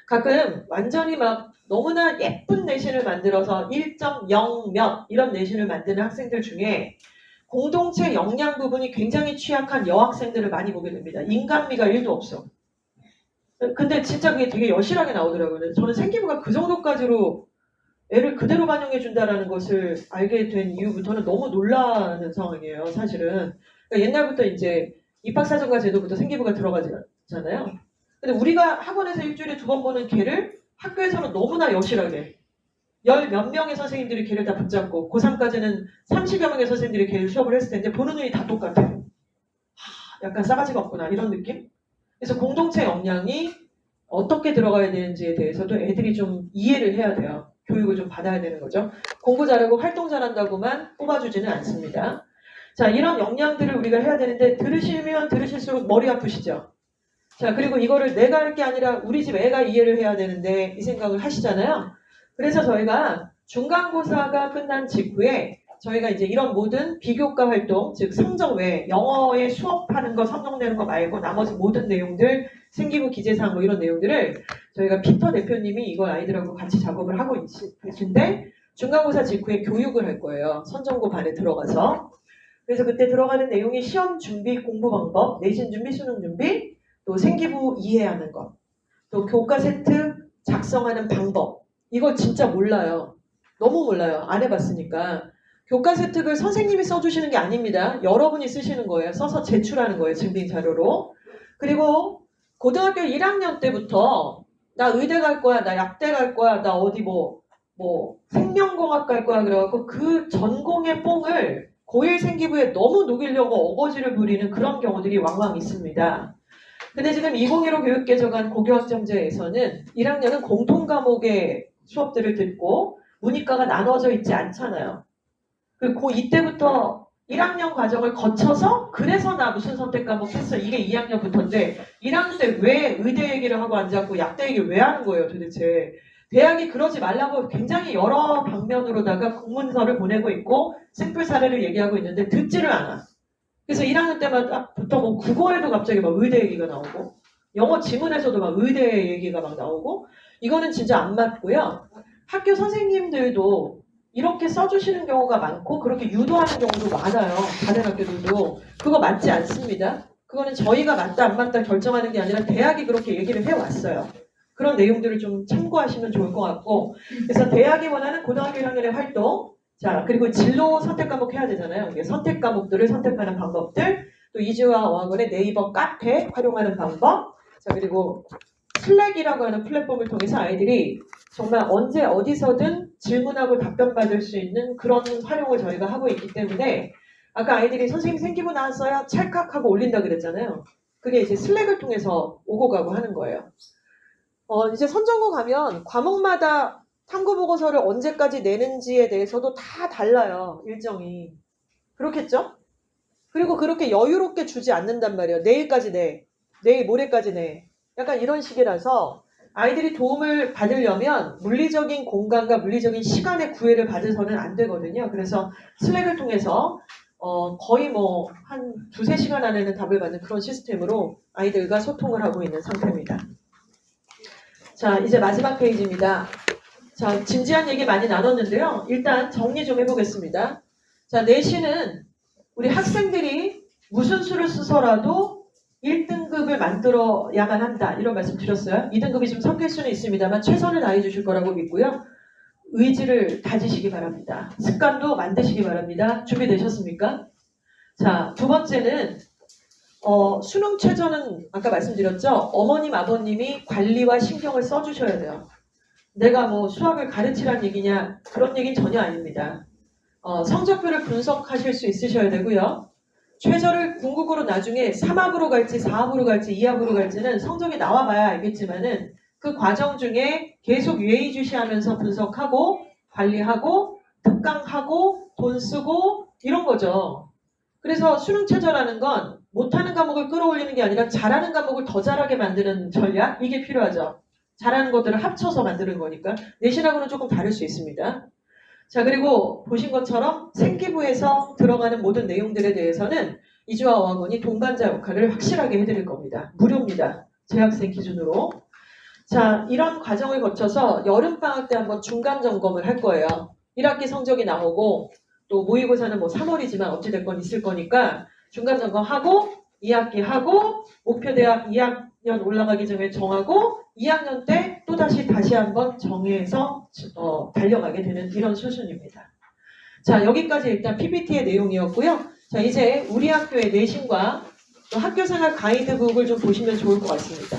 가끔 완전히 막 너무나 예쁜 내신을 만들어서 1.0 몇 이런 내신을 만드는 학생들 중에 공동체 역량 부분이 굉장히 취약한 여학생들을 많이 보게 됩니다. 인간미가 1도 없어. 근데 진짜 그게 되게 여실하게 나오더라고요. 저는 생기부가 그 정도까지로 애를 그대로 반영해준다라는 것을 알게 된 이후부터는 너무 놀라는 상황이에요. 사실은. 그러니까 옛날부터 이제 입학사정과 제도부터 생기부가 들어가잖아요. 근데 우리가 학원에서 일주일에 2번 보는 걔를 학교에서는 너무나 여실하게 10몇 명의 선생님들이 걔를 다 붙잡고 고3까지는 30여 명의 선생님들이 걔를 수업을 했을 텐데 보는 눈이 다 똑같아요. 약간 싸가지가 없구나 이런 느낌? 그래서 공동체 역량이 어떻게 들어가야 되는지에 대해서도 애들이 좀 이해를 해야 돼요. 교육을 좀 받아야 되는 거죠. 공부 잘하고 활동 잘한다고만 뽑아주지는 않습니다. 자, 이런 역량들을 우리가 해야 되는데 들으시면 들으실수록 머리 아프시죠? 자, 그리고 이거를 내가 할 게 아니라 우리 집 애가 이해를 해야 되는데 이 생각을 하시잖아요. 그래서 저희가 중간고사가 끝난 직후에 저희가 이제 이런 모든 비교과 활동, 즉 성적 외에 영어에 수업하는 거, 성적 내는 거 말고 나머지 모든 내용들, 생기부 기재사항 뭐 이런 내용들을 저희가 피터 대표님이 이걸 아이들하고 같이 작업을 하고 계신데 중간고사 직후에 교육을 할 거예요. 선정고 반에 들어가서. 그래서 그때 들어가는 내용이 시험 준비, 공부 방법, 내신 준비, 수능 준비, 또 생기부 이해하는 것, 또 교과 세트 작성하는 방법. 이거 진짜 몰라요. 너무 몰라요. 안 해봤으니까. 교과 세특을 선생님이 써주시는 게 아닙니다. 여러분이 쓰시는 거예요. 써서 제출하는 거예요. 증빙 자료로. 그리고 고등학교 1학년 때부터 나 의대 갈 거야, 나 약대 갈 거야, 나 어디 뭐 생명공학 갈 거야 그래갖고 그 전공의 뽕을 고1 생기부에 너무 녹이려고 어거지를 부리는 그런 경우들이 왕왕 있습니다. 근데 지금 2015 교육개정안 고교학점제에서는 1학년은 공통 과목의 수업들을 듣고 문이과가 나눠져 있지 않잖아요. 그 고2 때부터 1학년 과정을 거쳐서 그래서 나 무슨 선택 과목 했어. 이게 2학년부터인데 1학년 때 왜 의대 얘기를 하고 앉았고 약대 얘기를 왜 하는 거예요 도대체. 대학이 그러지 말라고 굉장히 여러 방면으로다가 공문서를 보내고 있고 생풀 사례를 얘기하고 있는데 듣지를 않아. 그래서 1학년 때마다부터 뭐 국어에도 갑자기 막 의대 얘기가 나오고 영어 지문에서도 막 의대 얘기가 막 나오고 이거는 진짜 안 맞고요. 학교 선생님들도 이렇게 써주시는 경우가 많고 그렇게 유도하는 경우도 많아요. 다른 학교들도. 그거 맞지 않습니다. 그거는 저희가 맞다 안 맞다 결정하는 게 아니라 대학이 그렇게 얘기를 해왔어요. 그런 내용들을 좀 참고하시면 좋을 것 같고 그래서 대학이 원하는 고등학교 1학년의 활동 자 그리고 진로 선택 과목 해야 되잖아요. 이게 선택 과목들을 선택하는 방법들 또 이지와 어학원의 네이버 카페 활용하는 방법 자 그리고 슬랙이라고 하는 플랫폼을 통해서 아이들이 정말 언제 어디서든 질문하고 답변받을 수 있는 그런 활용을 저희가 하고 있기 때문에 아까 아이들이 선생님 생기부 나왔어요? 찰칵하고 올린다 그랬잖아요. 그게 이제 슬랙을 통해서 오고 가고 하는 거예요. 이제 선정고 가면 과목마다 탐구보고서를 언제까지 내는지에 대해서도 다 달라요. 일정이. 그렇겠죠? 그리고 그렇게 여유롭게 주지 않는단 말이에요. 내일까지 내. 내일 모레까지 내. 약간 이런 식이라서 아이들이 도움을 받으려면 물리적인 공간과 물리적인 시간의 구애를 받아서는 안 되거든요. 그래서 슬랙을 통해서 거의 뭐 한 2-3시간 안에는 답을 받는 그런 시스템으로 아이들과 소통을 하고 있는 상태입니다. 자, 이제 마지막 페이지입니다. 자, 진지한 얘기 많이 나눴는데요. 일단 정리 좀 해보겠습니다. 자, 내신은 우리 학생들이 무슨 수를 쓰서라도 1등급을 만들어야만 한다. 이런 말씀 드렸어요. 2등급이 좀 섞일 수는 있습니다만 최선을 다해 주실 거라고 믿고요. 의지를 다지시기 바랍니다. 습관도 만드시기 바랍니다. 준비되셨습니까? 자, 두 번째는 수능 최저는 아까 말씀드렸죠. 어머님, 아버님이 관리와 신경을 써주셔야 돼요. 내가 뭐 수학을 가르치란 얘기냐 그런 얘기는 전혀 아닙니다. 성적표를 분석하실 수 있으셔야 되고요. 최저를 궁극으로 나중에 3합으로 갈지 4합으로 갈지 2합으로 갈지는 성적이 나와봐야 알겠지만은 그 과정 중에 계속 예의주시하면서 분석하고 관리하고 특강하고 돈 쓰고 이런 거죠. 그래서 수능 최저라는 건 못하는 과목을 끌어올리는 게 아니라 잘하는 과목을 더 잘하게 만드는 전략 이게 필요하죠. 잘하는 것들을 합쳐서 만드는 거니까 내신하고는 조금 다를 수 있습니다. 자 그리고 보신 것처럼 생기부에서 들어가는 모든 내용들에 대해서는 이지와 어학원이 동반자 역할을 확실하게 해드릴 겁니다. 무료입니다. 재학생 기준으로. 자 이런 과정을 거쳐서 여름방학 때 한번 중간 점검을 할 거예요. 1학기 성적이 나오고 또 모의고사는 뭐 3월이지만 어찌됐건 있을 거니까 중간 점검하고 2학기 하고 목표대학 2학년 올라가기 전에 정하고 2학년 때 다시 한번 정해서 달려가게 되는 이런 수순입니다. 자 여기까지 일단 PPT의 내용이었고요. 자 이제 우리 학교의 내신과 또 학교생활 가이드북을 좀 보시면 좋을 것 같습니다.